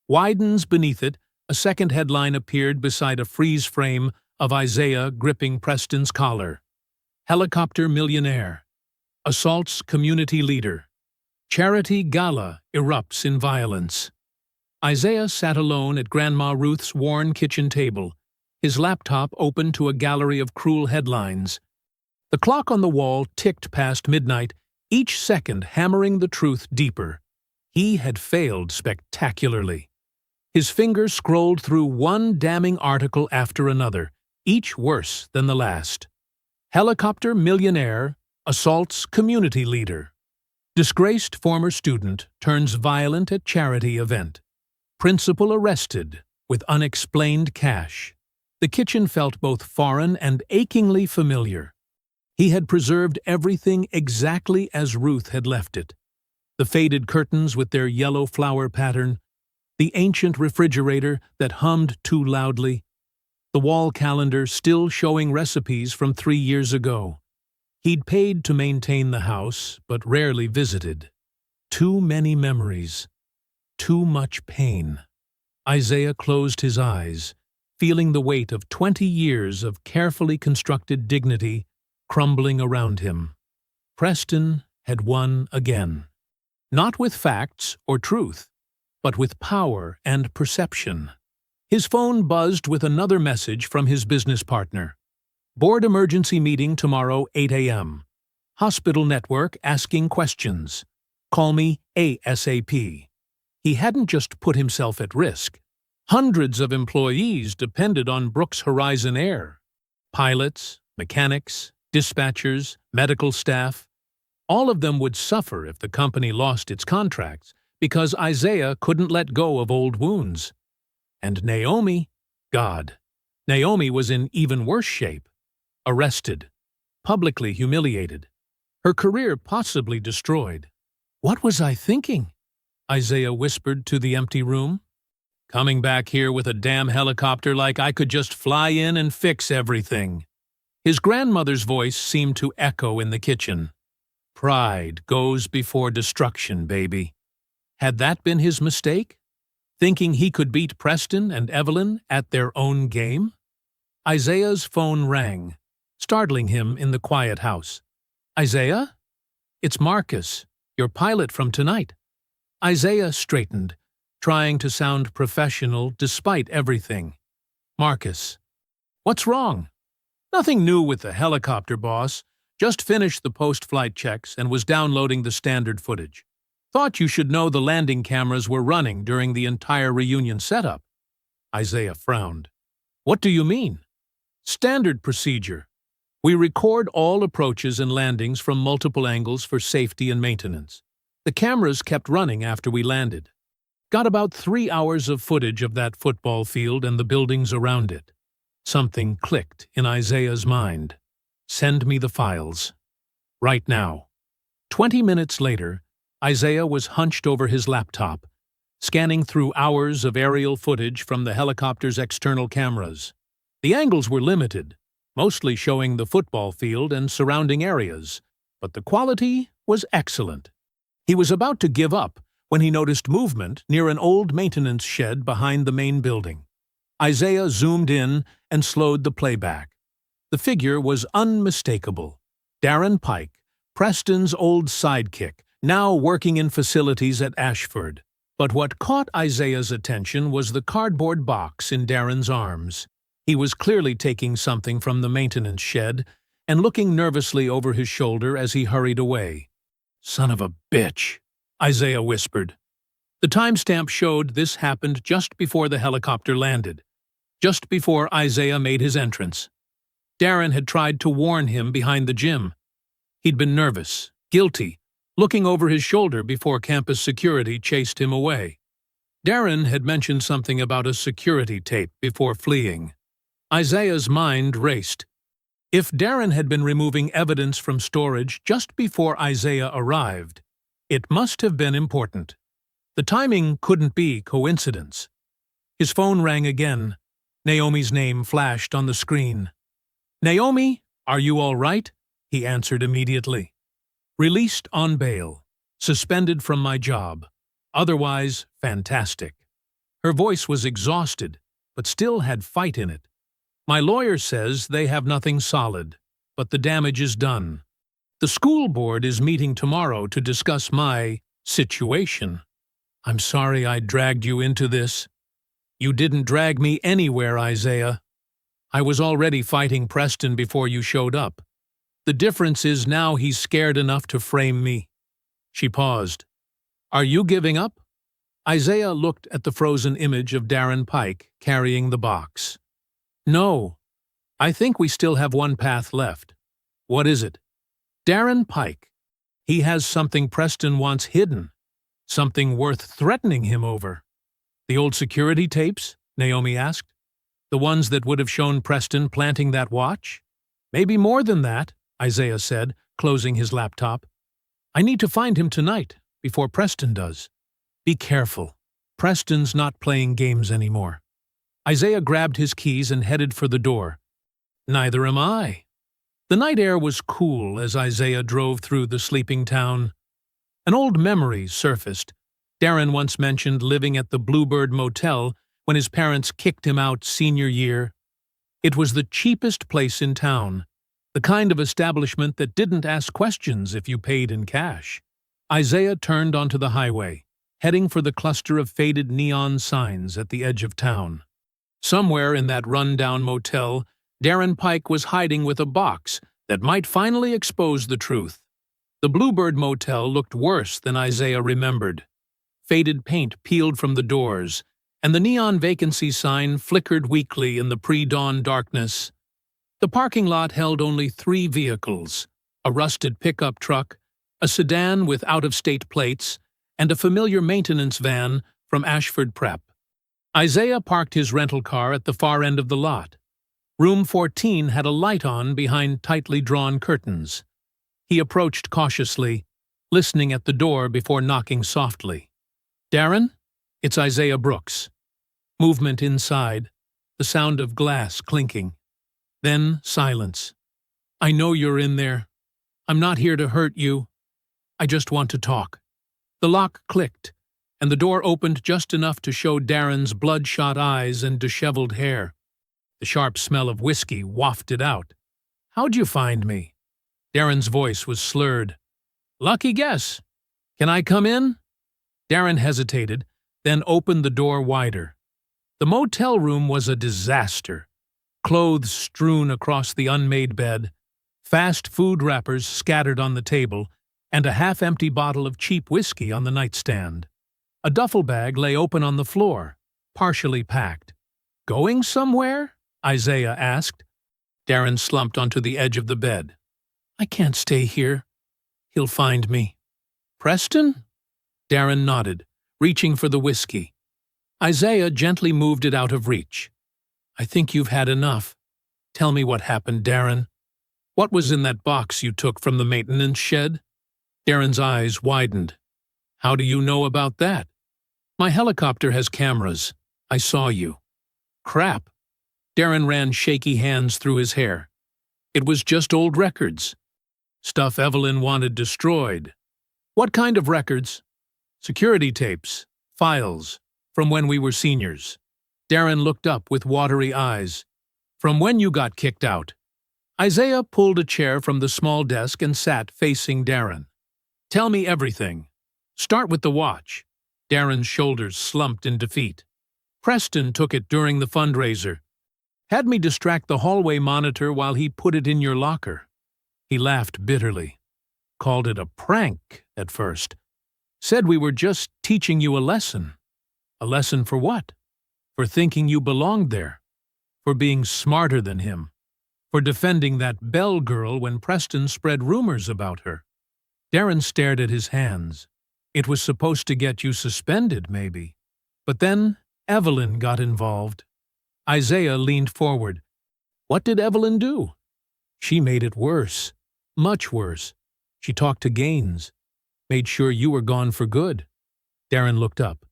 Widens beneath it, a second headline appeared beside a freeze frame of Isaiah gripping Preston's collar. Helicopter millionaire. Assaults community leader. Charity gala erupts in violence. Isaiah sat alone at Grandma Ruth's worn kitchen table, his laptop open to a gallery of cruel headlines. The clock on the wall ticked past midnight, each second hammering the truth deeper. He had failed spectacularly. His fingers scrolled through one damning article after another, each worse than the last. Helicopter millionaire assaults community leader. Disgraced former student turns violent at charity event. Principal arrested with unexplained cash. The kitchen felt both foreign and achingly familiar. He had preserved everything exactly as Ruth had left it. The faded curtains with their yellow flower pattern, the ancient refrigerator that hummed too loudly, the wall calendar still showing recipes from 3 years ago. He'd paid to maintain the house, but rarely visited. Too many memories. Too much pain. Isaiah closed his eyes, feeling the weight of 20 years of carefully constructed dignity crumbling around him. Preston had won again. Not with facts or truth, but with power and perception. His phone buzzed with another message from his business partner. "Board emergency meeting tomorrow, 8 a.m. Hospital network asking questions. Call me ASAP." He hadn't just put himself at risk. Hundreds of employees depended on Brooks Horizon Air. Pilots, mechanics, dispatchers, medical staff. All of them would suffer if the company lost its contracts because Isaiah couldn't let go of old wounds. And Naomi, God, Naomi was in even worse shape. Arrested, publicly humiliated, her career possibly destroyed. "What was I thinking?" Isaiah whispered to the empty room. "Coming back here with a damn helicopter like I could just fly in and fix everything." His grandmother's voice seemed to echo in the kitchen. "Pride goes before destruction, baby." Had that been his mistake? Thinking he could beat Preston and Evelyn at their own game? Isaiah's phone rang, startling him in the quiet house. "Isaiah? It's Marcus, your pilot from tonight." Isaiah straightened, trying to sound professional despite everything. "Marcus. What's wrong?" "Nothing new with the helicopter, boss. Just finished the post-flight checks and was downloading the standard footage. Thought you should know the landing cameras were running during the entire reunion setup." Isaiah frowned. What do you mean? Standard procedure. We record all approaches and landings from multiple angles for safety and maintenance. The cameras kept running after we landed. Got about 3 hours of footage of that football field and the buildings around it. Something clicked in Isaiah's mind. Send me the files. Right now. 20 minutes later, Isaiah was hunched over his laptop, scanning through hours of aerial footage from the helicopter's external cameras. The angles were limited, mostly showing the football field and surrounding areas, but the quality was excellent. He was about to give up when he noticed movement near an old maintenance shed behind the main building. Isaiah zoomed in and slowed the playback. The figure was unmistakable. Darren Pike, Preston's old sidekick, now working in facilities at Ashford. But what caught Isaiah's attention was the cardboard box in Darren's arms. He was clearly taking something from the maintenance shed and looking nervously over his shoulder as he hurried away. "Son of a bitch," Isaiah whispered. The timestamp showed this happened just before the helicopter landed, just before Isaiah made his entrance. Darren had tried to warn him behind the gym. He'd been nervous, guilty, looking over his shoulder before campus security chased him away. Darren had mentioned something about a security tape before fleeing. Isaiah's mind raced. If Darren had been removing evidence from storage just before Isaiah arrived, it must have been important. The timing couldn't be coincidence. His phone rang again. Naomi's name flashed on the screen. "Naomi, are you all right?" he answered immediately. "Released on bail. Suspended from my job. Otherwise, fantastic." Her voice was exhausted, but still had fight in it. "My lawyer says they have nothing solid, but the damage is done. The school board is meeting tomorrow to discuss my situation. I'm sorry I dragged you into this." "You didn't drag me anywhere, Isaiah. I was already fighting Preston before you showed up. The difference is now he's scared enough to frame me." She paused. "Are you giving up?" Isaiah looked at the frozen image of Darren Pike carrying the box. "No. I think we still have one path left." "What is it?" "Darren Pike. He has something Preston wants hidden. Something worth threatening him over." "The old security tapes?" Naomi asked. "The ones that would have shown Preston planting that watch?" "Maybe more than that," Isaiah said, closing his laptop. "I need to find him tonight, before Preston does." "Be careful. Preston's not playing games anymore." Isaiah grabbed his keys and headed for the door. "Neither am I." The night air was cool as Isaiah drove through the sleeping town. An old memory surfaced. Darren once mentioned living at the Bluebird Motel when his parents kicked him out senior year. It was the cheapest place in town, the kind of establishment that didn't ask questions if you paid in cash. Isaiah turned onto the highway, heading for the cluster of faded neon signs at the edge of town. Somewhere in that run-down motel, Darren Pike was hiding with a box that might finally expose the truth. The Bluebird Motel looked worse than Isaiah remembered. Faded paint peeled from the doors, and the neon vacancy sign flickered weakly in the pre-dawn darkness. The parking lot held only 3 vehicles: a rusted pickup truck, a sedan with out-of-state plates, and a familiar maintenance van from Ashford Prep. Isaiah parked his rental car at the far end of the lot. Room 14 had a light on behind tightly drawn curtains. He approached cautiously, listening at the door before knocking softly. "Darren? It's Isaiah Brooks." Movement inside, the sound of glass clinking. Then silence. "I know you're in there. I'm not here to hurt you. I just want to talk." The lock clicked, and the door opened just enough to show Darren's bloodshot eyes and disheveled hair. The sharp smell of whiskey wafted out. "How'd you find me?" Darren's voice was slurred. "Lucky guess. Can I come in?" Darren hesitated, then opened the door wider. The motel room was a disaster. Clothes strewn across the unmade bed, fast food wrappers scattered on the table, and a half-empty bottle of cheap whiskey on the nightstand. A duffel bag lay open on the floor, partially packed. "Going somewhere?" Isaiah asked. Darren slumped onto the edge of the bed. I can't stay here. He'll find me. Preston? Darren nodded, reaching for the whiskey. Isaiah gently moved it out of reach. I think you've had enough. Tell me what happened, Darren. What was in that box you took from the maintenance shed? Darren's eyes widened. How do you know about that? My helicopter has cameras. I saw you. Crap. Darren ran shaky hands through his hair. It was just old records. Stuff Evelyn wanted destroyed. What kind of records? Security tapes, files, from when we were seniors. Darren looked up with watery eyes. From when you got kicked out. Isaiah pulled a chair from the small desk and sat facing Darren. Tell me everything. Start with the watch. Darren's shoulders slumped in defeat. Preston took it during the fundraiser. Had me distract the hallway monitor while he put it in your locker. He laughed bitterly. Called it a prank at first. Said we were just teaching you a lesson. A lesson for what? For thinking you belonged there. For being smarter than him. For defending that Bell girl when Preston spread rumors about her. Darren stared at his hands. It was supposed to get you suspended, maybe. But then Evelyn got involved. Isaiah leaned forward. What did Evelyn do? She made it worse. Much worse. She talked to Gaines. Made sure you were gone for good. Darren looked up.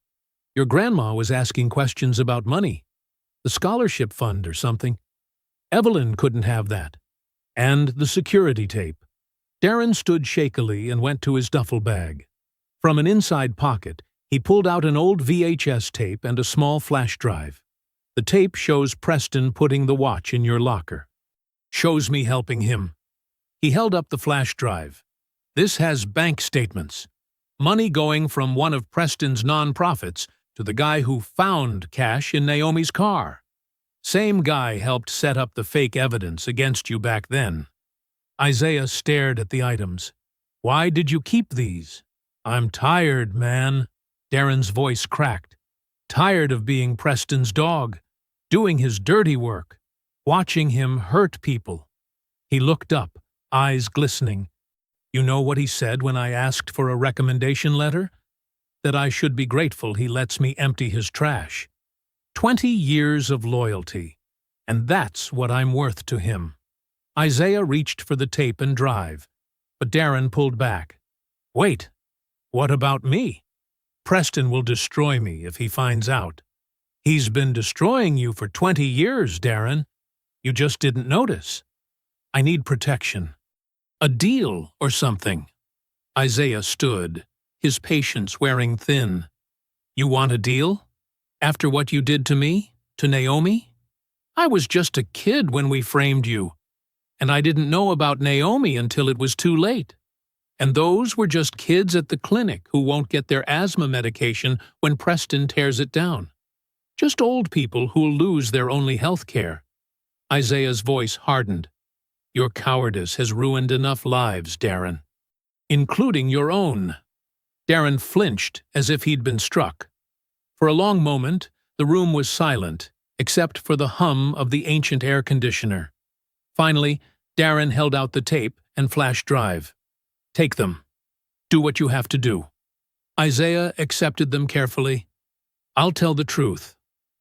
Your grandma was asking questions about money. The scholarship fund or something. Evelyn couldn't have that. And the security tape. Darren stood shakily and went to his duffel bag. From an inside pocket, he pulled out an old VHS tape and a small flash drive. The tape shows Preston putting the watch in your locker. Shows me helping him. He held up the flash drive. This has bank statements. Money going from one of Preston's nonprofits to the guy who found cash in Naomi's car. Same guy helped set up the fake evidence against you back then. Isaiah stared at the items. Why did you keep these? I'm tired, man. Darren's voice cracked. Tired of being Preston's dog. Doing his dirty work. Watching him hurt people. He looked up, eyes glistening. You know what he said when I asked for a recommendation letter? That I should be grateful he lets me empty his trash. 20 years of loyalty. And that's what I'm worth to him. Isaiah reached for the tape and drive, but Darren pulled back. Wait, what about me? Preston will destroy me if he finds out. He's been destroying you for 20 years, Darren. You just didn't notice. I need protection. A deal or something. Isaiah stood, his patience wearing thin. You want a deal? After what you did to me? To Naomi? I was just a kid when we framed you. And I didn't know about Naomi until it was too late. And those were just kids at the clinic who won't get their asthma medication when Preston tears it down. Just old people who'll lose their only health care. Isaiah's voice hardened. Your cowardice has ruined enough lives, Darren. Including your own. Darren flinched as if he'd been struck. For a long moment, the room was silent, except for the hum of the ancient air conditioner. Finally, Darren held out the tape and flash drive. Take them. Do what you have to do. Isaiah accepted them carefully. I'll tell the truth.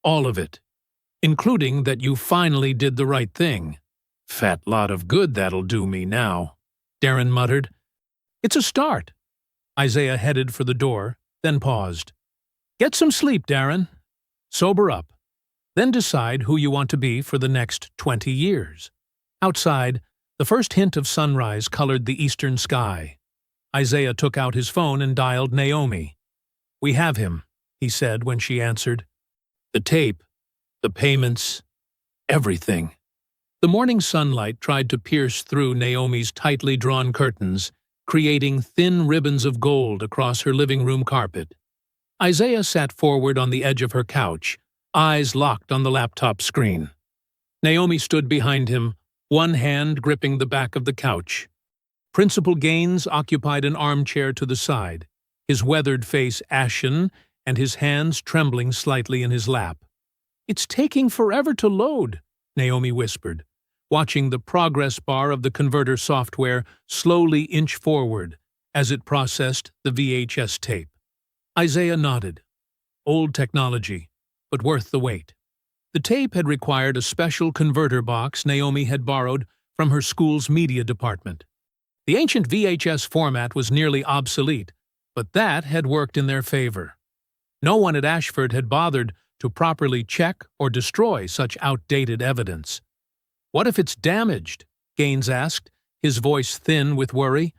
All of it. Including that you finally did the right thing. Fat lot of good that'll do me now, Darren muttered. It's a start. Isaiah headed for the door, then paused. Get some sleep, Darren. Sober up. Then decide who you want to be for the next 20 years. Outside, the first hint of sunrise colored the eastern sky. Isaiah took out his phone and dialed Naomi. We have him, he said when she answered. The tape, the payments, everything. The morning sunlight tried to pierce through Naomi's tightly drawn curtains, creating thin ribbons of gold across her living room carpet. Isaiah sat forward on the edge of her couch, eyes locked on the laptop screen. Naomi stood behind him, one hand gripping the back of the couch. Principal Gaines occupied an armchair to the side, his weathered face ashen and his hands trembling slightly in his lap. It's taking forever to load, Naomi whispered, watching the progress bar of the converter software slowly inch forward as it processed the VHS tape. Isaiah nodded. Old technology, but worth the wait. The tape had required a special converter box Naomi had borrowed from her school's media department. The ancient VHS format was nearly obsolete, but that had worked in their favor. No one at Ashford had bothered to properly check or destroy such outdated evidence. "What if it's damaged?" Gaines asked, his voice thin with worry.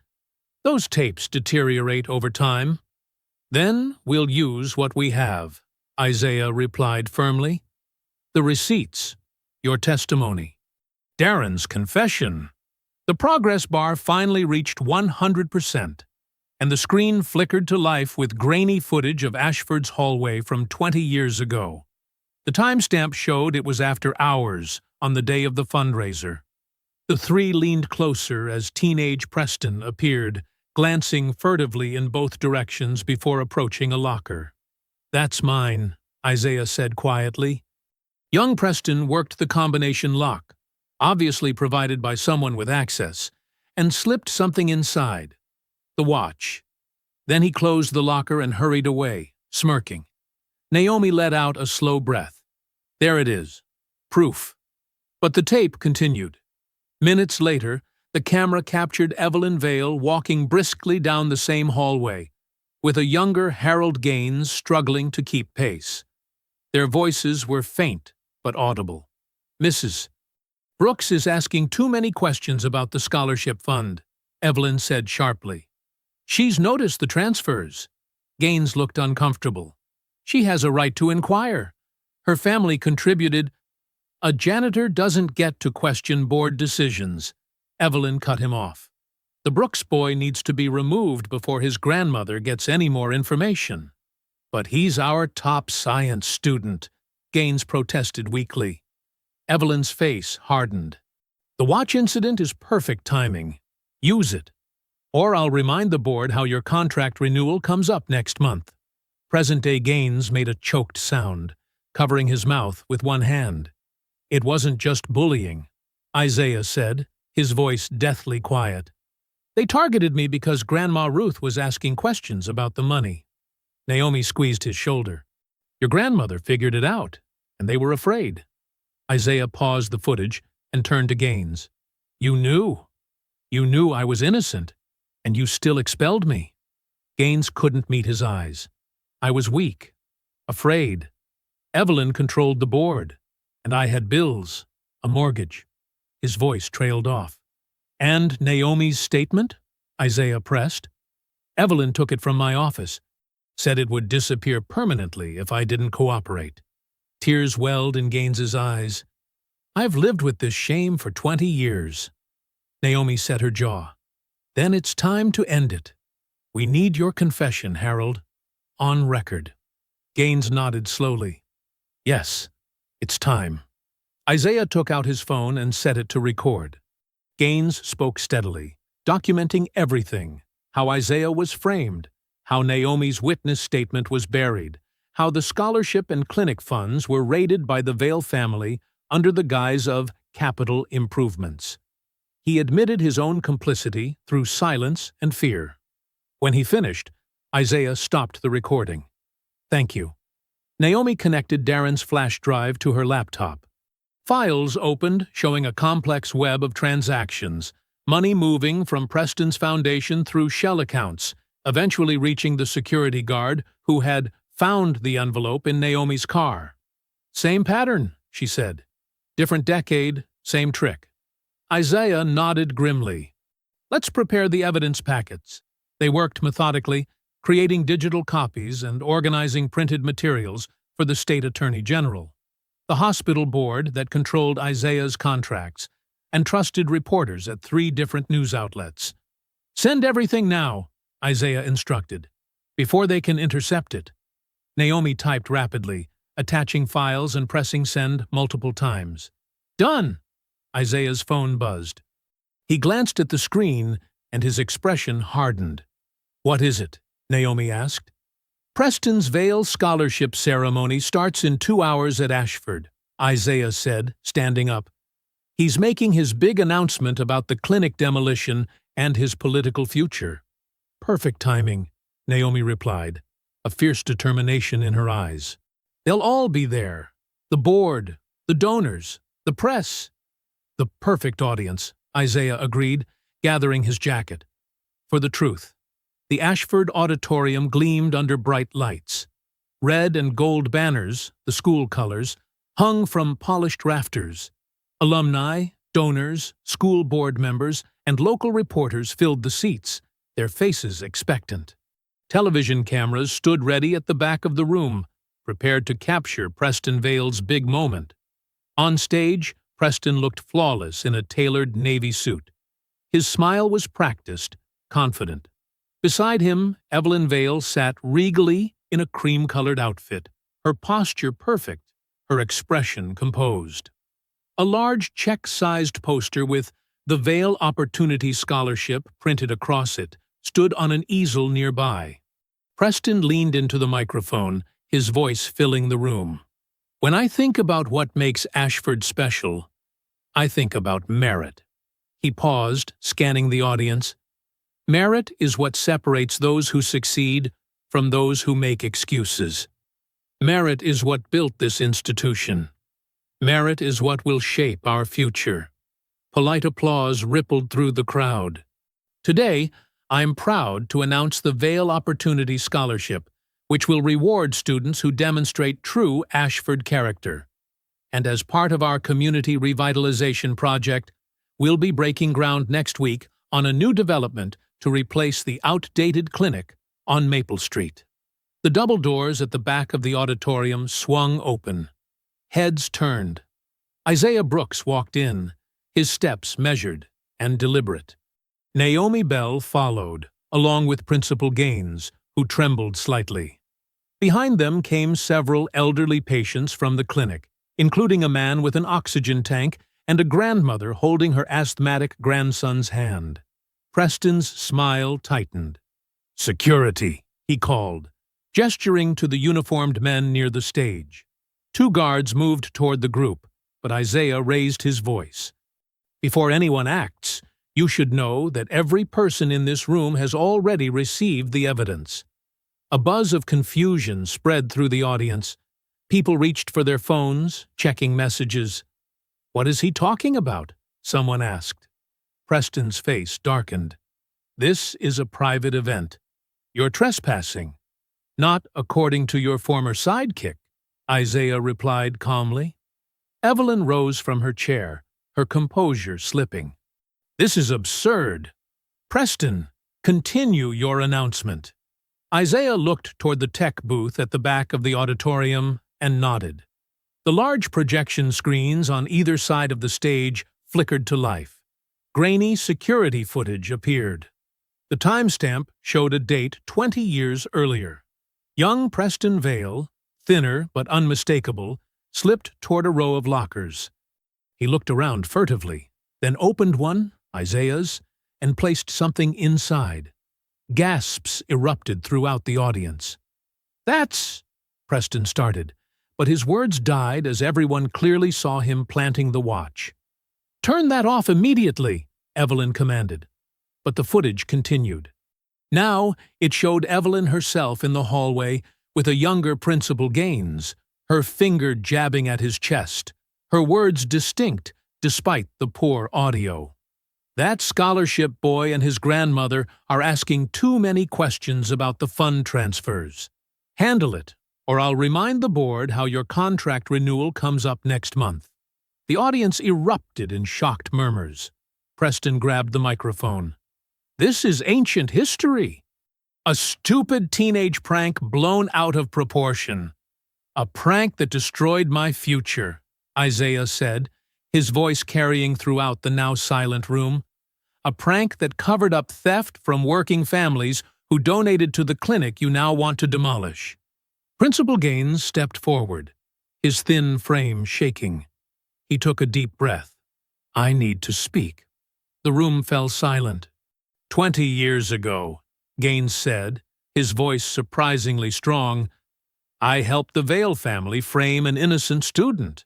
"Those tapes deteriorate over time." "Then we'll use what we have," Isaiah replied firmly. "The receipts, your testimony, Darren's confession." The progress bar finally reached 100%, and the screen flickered to life with grainy footage of Ashford's hallway from 20 years ago. The timestamp showed it was after hours on the day of the fundraiser. The three leaned closer as teenage Preston appeared, glancing furtively in both directions before approaching a locker. "That's mine," Isaiah said quietly. Young Preston worked the combination lock, obviously provided by someone with access, and slipped something inside. The watch. Then he closed the locker and hurried away, smirking. Naomi let out a slow breath. There it is. Proof. But the tape continued. Minutes later, the camera captured Evelyn Vale walking briskly down the same hallway, with a younger Harold Gaines struggling to keep pace. Their voices were faint but audible. "Mrs. Brooks is asking too many questions about the scholarship fund," Evelyn said sharply. "She's noticed the transfers." Gaines looked uncomfortable. "She has a right to inquire. Her family contributed." "A janitor doesn't get to question board decisions," Evelyn cut him off. "The Brooks boy needs to be removed before his grandmother gets any more information." "But he's our top science student," Gaines protested weakly. Evelyn's face hardened. "The watch incident is perfect timing. Use it. Or I'll remind the board how your contract renewal comes up next month." Present-day Gaines made a choked sound, covering his mouth with one hand. "It wasn't just bullying," Isaiah said, his voice deathly quiet. "They targeted me because Grandma Ruth was asking questions about the money." Naomi squeezed his shoulder. "Your grandmother figured it out, and they were afraid." Isaiah paused the footage and turned to Gaines. "You knew. You knew I was innocent, and you still expelled me." Gaines couldn't meet his eyes. "I was weak, afraid. Evelyn controlled the board, and I had bills, a mortgage." His voice trailed off. "And Naomi's statement?" Isaiah pressed. "Evelyn took it from my office, said it would disappear permanently if I didn't cooperate." Tears welled in Gaines's eyes. "I've lived with this shame for 20 years. Naomi set her jaw. "Then it's time to end it. We need your confession, Harold. On record." Gaines nodded slowly. "Yes, it's time." Isaiah took out his phone and set it to record. Gaines spoke steadily, documenting everything: how Isaiah was framed, how Naomi's witness statement was buried, how the scholarship and clinic funds were raided by the Vale family under the guise of capital improvements. He admitted his own complicity through silence and fear. When he finished, Isaiah stopped the recording. "Thank you." Naomi connected Darren's flash drive to her laptop. Files opened showing a complex web of transactions, money moving from Preston's foundation through shell accounts, eventually reaching the security guard who had found the envelope in Naomi's car. "Same pattern," she said. "Different decade, same trick." Isaiah nodded grimly. "Let's prepare the evidence packets." They worked methodically, creating digital copies and organizing printed materials for the state attorney general, the hospital board that controlled Isaiah's contracts, and trusted reporters at 3 different news outlets. "Send everything now," Isaiah instructed, "before they can intercept it." Naomi typed rapidly, attaching files and pressing send multiple times. "Done!" Isaiah's phone buzzed. He glanced at the screen, and his expression hardened. "What is it?" Naomi asked. "Preston's Vale Scholarship Ceremony starts in 2 hours at Ashford. Isaiah said, standing up. He's making his big announcement about the clinic demolition and his political future. Perfect timing, Naomi replied, a fierce determination in her eyes. They'll all be there. The board, the donors, the press. The perfect audience, Isaiah agreed, gathering his jacket. For the truth, the Ashford Auditorium gleamed under bright lights. Red and gold banners, the school colors, hung from polished rafters. Alumni, donors, school board members, and local reporters filled the seats, their faces expectant. Television cameras stood ready at the back of the room, prepared to capture Preston Vale's big moment. On stage, Preston looked flawless in a tailored navy suit. His smile was practiced, confident. Beside him, Evelyn Vale sat regally in a cream-colored outfit, her posture perfect, her expression composed. A large check-sized poster with "The Vale Opportunity Scholarship" printed across it stood on an easel nearby. Preston leaned into the microphone, his voice filling the room. When I think about what makes Ashford special, I think about merit. He paused, scanning the audience. Merit is what separates those who succeed from those who make excuses. Merit is what built this institution. Merit is what will shape our future. Polite applause rippled through the crowd. Today, I'm proud to announce the Vale Opportunity Scholarship, which will reward students who demonstrate true Ashford character. And as part of our community revitalization project, we'll be breaking ground next week on a new development to replace the outdated clinic on Maple Street. The double doors at the back of the auditorium swung open. Heads turned. Isaiah Brooks walked in, his steps measured and deliberate. Naomi Bell followed, along with Principal Gaines, who trembled slightly. Behind them came several elderly patients from the clinic, including a man with an oxygen tank and a grandmother holding her asthmatic grandson's hand. Preston's smile tightened. "Security," he called, gesturing to the uniformed men near the stage. Two guards moved toward the group, but Isaiah raised his voice. "Before anyone acts, you should know that every person in this room has already received the evidence." A buzz of confusion spread through the audience. People reached for their phones, checking messages. "What is he talking about?" someone asked. Preston's face darkened. "This is a private event. You're trespassing." "Not according to your former sidekick," Isaiah replied calmly. Evelyn rose from her chair, her composure slipping. "This is absurd. Preston, continue your announcement." Isaiah looked toward the tech booth at the back of the auditorium and nodded. The large projection screens on either side of the stage flickered to life. Grainy security footage appeared. The timestamp showed a date 20 years earlier. Young Preston Vale, thinner but unmistakable, slipped toward a row of lockers. He looked around furtively, then opened one, Isaiah's, and placed something inside. Gasps erupted throughout the audience. "That's—" Preston started, but his words died as everyone clearly saw him planting the watch. "Turn that off immediately," Evelyn commanded. But the footage continued. Now it showed Evelyn herself in the hallway with a younger Principal Gaines, her finger jabbing at his chest, her words distinct despite the poor audio. "That scholarship boy and his grandmother are asking too many questions about the fund transfers. Handle it, or I'll remind the board how your contract renewal comes up next month." The audience erupted in shocked murmurs. Preston grabbed the microphone. "This is ancient history. A stupid teenage prank blown out of proportion. A prank that destroyed my future," Isaiah said, his voice carrying throughout the now silent room. "A prank that covered up theft from working families who donated to the clinic you now want to demolish." Principal Gaines stepped forward, his thin frame shaking. He took a deep breath. "I need to speak." The room fell silent. 20 years ago, Gaines said, his voice surprisingly strong, "I helped the Vale family frame an innocent student.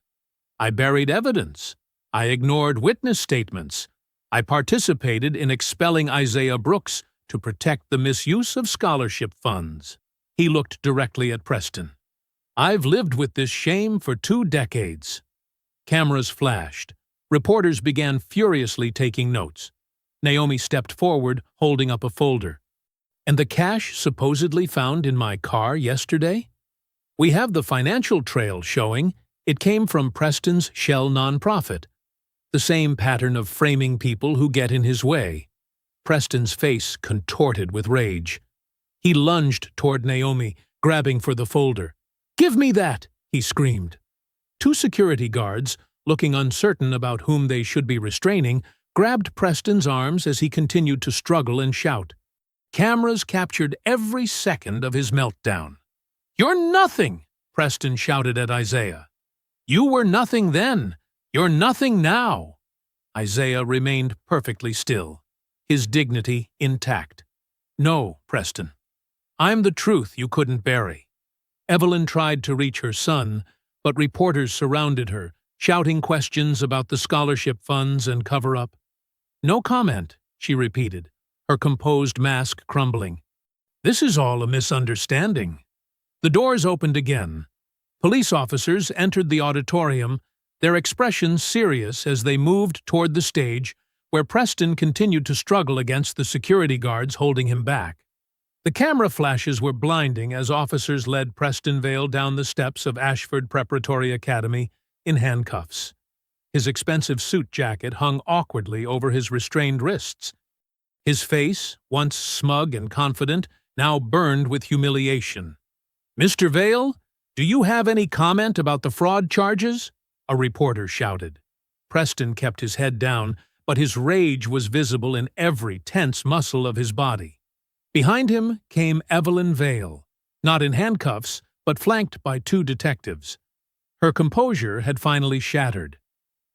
I buried evidence. I ignored witness statements. I participated in expelling Isaiah Brooks to protect the misuse of scholarship funds. He looked directly at Preston. I've lived with this shame for 2 decades. Cameras flashed. Reporters began furiously taking notes. Naomi stepped forward, holding up a folder. And the cash supposedly found in my car yesterday? We have the financial trail showing it came from Preston's shell nonprofit. The same pattern of framing people who get in his way. Preston's face contorted with rage. He lunged toward Naomi, grabbing for the folder. "Give me that!" he screamed. 2 security guards, looking uncertain about whom they should be restraining, grabbed Preston's arms as he continued to struggle and shout. Cameras captured every second of his meltdown. "You're nothing!" Preston shouted at Isaiah. "You were nothing then. You're nothing now." Isaiah remained perfectly still, his dignity intact. "No, Preston. I'm the truth you couldn't bury." Evelyn tried to reach her son, but reporters surrounded her, shouting questions about the scholarship funds and cover-up. "No comment," she repeated, her composed mask crumbling. "This is all a misunderstanding." The doors opened again. Police officers entered the auditorium, their expressions serious as they moved toward the stage, where Preston continued to struggle against the security guards holding him back. The camera flashes were blinding as officers led Preston Vale down the steps of Ashford Preparatory Academy in handcuffs. His expensive suit jacket hung awkwardly over his restrained wrists. His face, once smug and confident, now burned with humiliation. "Mr. Vale, do you have any comment about the fraud charges?" a reporter shouted. Preston kept his head down, but his rage was visible in every tense muscle of his body. Behind him came Evelyn Vale, not in handcuffs, but flanked by 2 detectives. Her composure had finally shattered.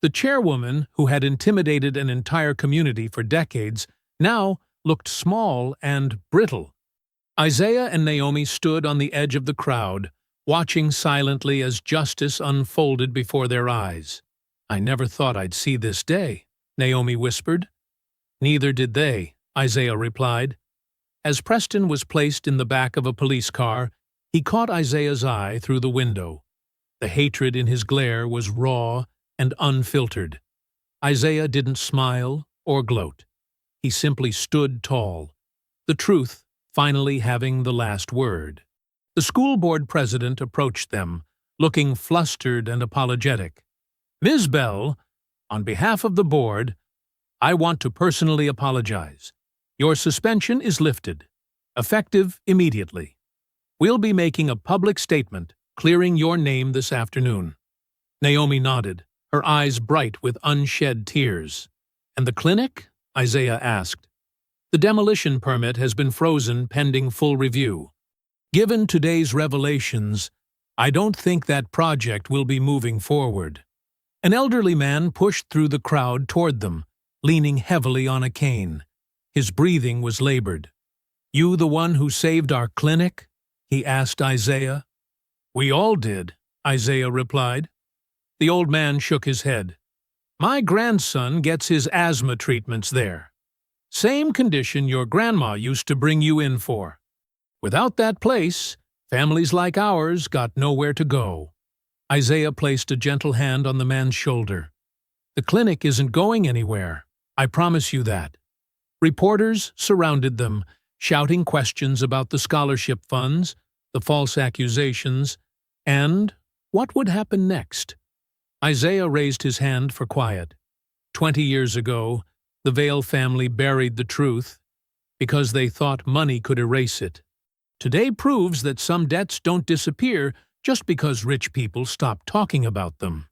The chairwoman, who had intimidated an entire community for decades, now looked small and brittle. Isaiah and Naomi stood on the edge of the crowd, watching silently as justice unfolded before their eyes. "I never thought I'd see this day," Naomi whispered. "Neither did they," Isaiah replied. As Preston was placed in the back of a police car, he caught Isaiah's eye through the window. The hatred in his glare was raw and unfiltered. Isaiah didn't smile or gloat. He simply stood tall, the truth finally having the last word. The school board president approached them, looking flustered and apologetic. "Ms. Bell, on behalf of the board, I want to personally apologize. Your suspension is lifted, effective immediately. We'll be making a public statement clearing your name this afternoon." Naomi nodded, her eyes bright with unshed tears. "And the clinic?" Isaiah asked. "The demolition permit has been frozen pending full review. Given today's revelations, I don't think that project will be moving forward." An elderly man pushed through the crowd toward them, leaning heavily on a cane. His breathing was labored. "You the one who saved our clinic?" he asked Isaiah. "We all did," Isaiah replied. The old man shook his head. "My grandson gets his asthma treatments there. Same condition your grandma used to bring you in for. Without that place, families like ours got nowhere to go." Isaiah placed a gentle hand on the man's shoulder. "The clinic isn't going anywhere. I promise you that." Reporters surrounded them, shouting questions about the scholarship funds, the false accusations, and what would happen next. Isaiah raised his hand for quiet. 20 years ago, the Vale family buried the truth because they thought money could erase it. Today proves that some debts don't disappear just because rich people stop talking about them.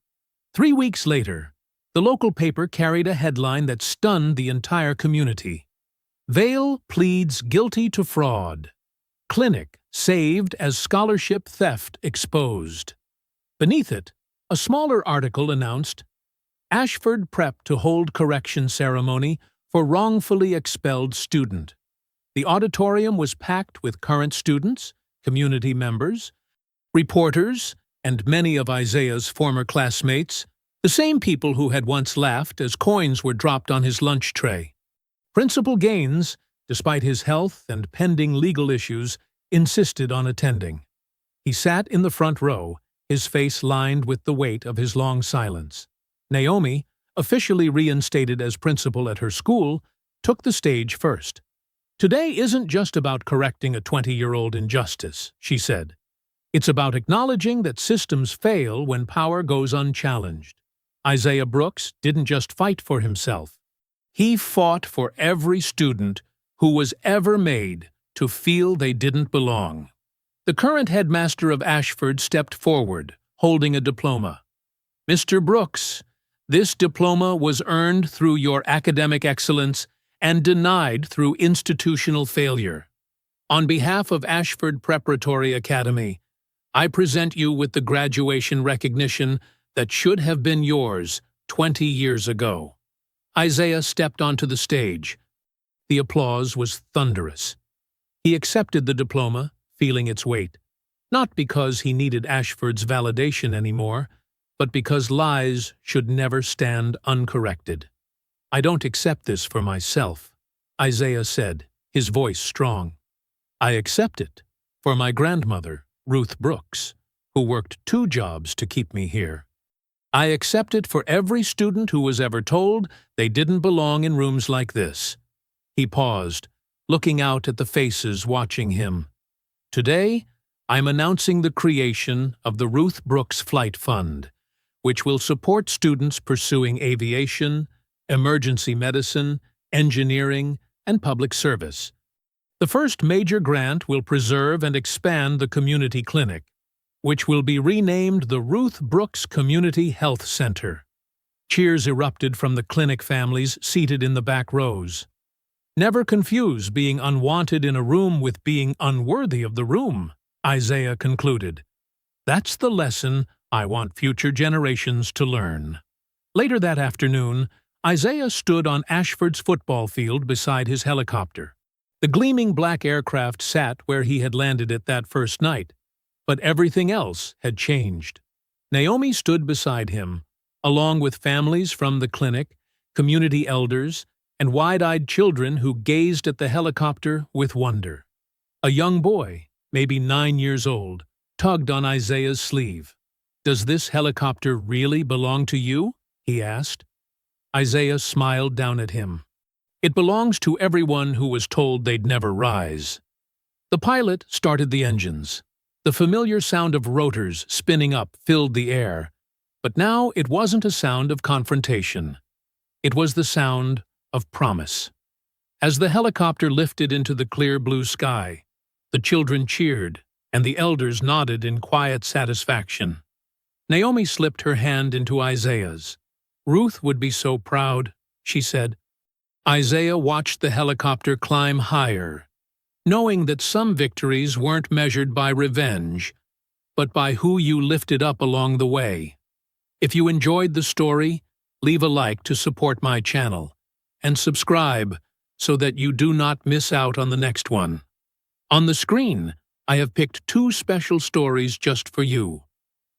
3 weeks later, the local paper carried a headline that stunned the entire community. "Vale pleads guilty to fraud. Clinic saved as scholarship theft exposed." Beneath it, a smaller article announced, "Ashford Prep to hold correction ceremony for wrongfully expelled student." The auditorium was packed with current students, community members, reporters, and many of Isaiah's former classmates, The same people who had once laughed as coins were dropped on his lunch tray. Principal Gaines, despite his health and pending legal issues, insisted on attending. He sat in the front row, his face lined with the weight of his long silence. Naomi, officially reinstated as principal at her school, took the stage first. "Today isn't just about correcting a 20-year-old injustice," she said. "It's about acknowledging that systems fail when power goes unchallenged. Isaiah Brooks didn't just fight for himself. He fought for every student who was ever made to feel they didn't belong." The current headmaster of Ashford stepped forward, holding a diploma. "Mr. Brooks, this diploma was earned through your academic excellence and denied through institutional failure. On behalf of Ashford Preparatory Academy, I present you with the graduation recognition that should have been yours 20 years ago." Isaiah stepped onto the stage. The applause was thunderous. He accepted the diploma, feeling its weight, not because he needed Ashford's validation anymore, but because lies should never stand uncorrected. "I don't accept this for myself," Isaiah said, his voice strong. "I accept it for my grandmother, Ruth Brooks, who worked 2 jobs to keep me here. I accept it for every student who was ever told they didn't belong in rooms like this." He paused, looking out at the faces watching him. "Today, I'm announcing the creation of the Ruth Brooks Flight Fund, which will support students pursuing aviation, emergency medicine, engineering, and public service. The first major grant will preserve and expand the community clinic, which will be renamed the Ruth Brooks Community Health Center." Cheers erupted from the clinic families seated in the back rows. "Never confuse being unwanted in a room with being unworthy of the room," Isaiah concluded. "That's the lesson I want future generations to learn." Later that afternoon, Isaiah stood on Ashford's football field beside his helicopter. The gleaming black aircraft sat where he had landed it that first night, but everything else had changed. Naomi stood beside him, along with families from the clinic, community elders, and wide-eyed children who gazed at the helicopter with wonder. A young boy, maybe 9 years old, tugged on Isaiah's sleeve. "Does this helicopter really belong to you?" he asked. Isaiah smiled down at him. "It belongs to everyone who was told they'd never rise." The pilot started the engines. The familiar sound of rotors spinning up filled the air, but now it wasn't a sound of confrontation. It was the sound of promise. As the helicopter lifted into the clear blue sky, the children cheered, and the elders nodded in quiet satisfaction. Naomi slipped her hand into Isaiah's. "Ruth would be so proud," she said. Isaiah watched the helicopter climb higher, knowing that some victories weren't measured by revenge, but by who you lifted up along the way. If you enjoyed the story, leave a like to support my channel, and subscribe so that you do not miss out on the next one. On the screen, I have picked 2 special stories just for you.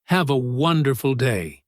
Have a wonderful day.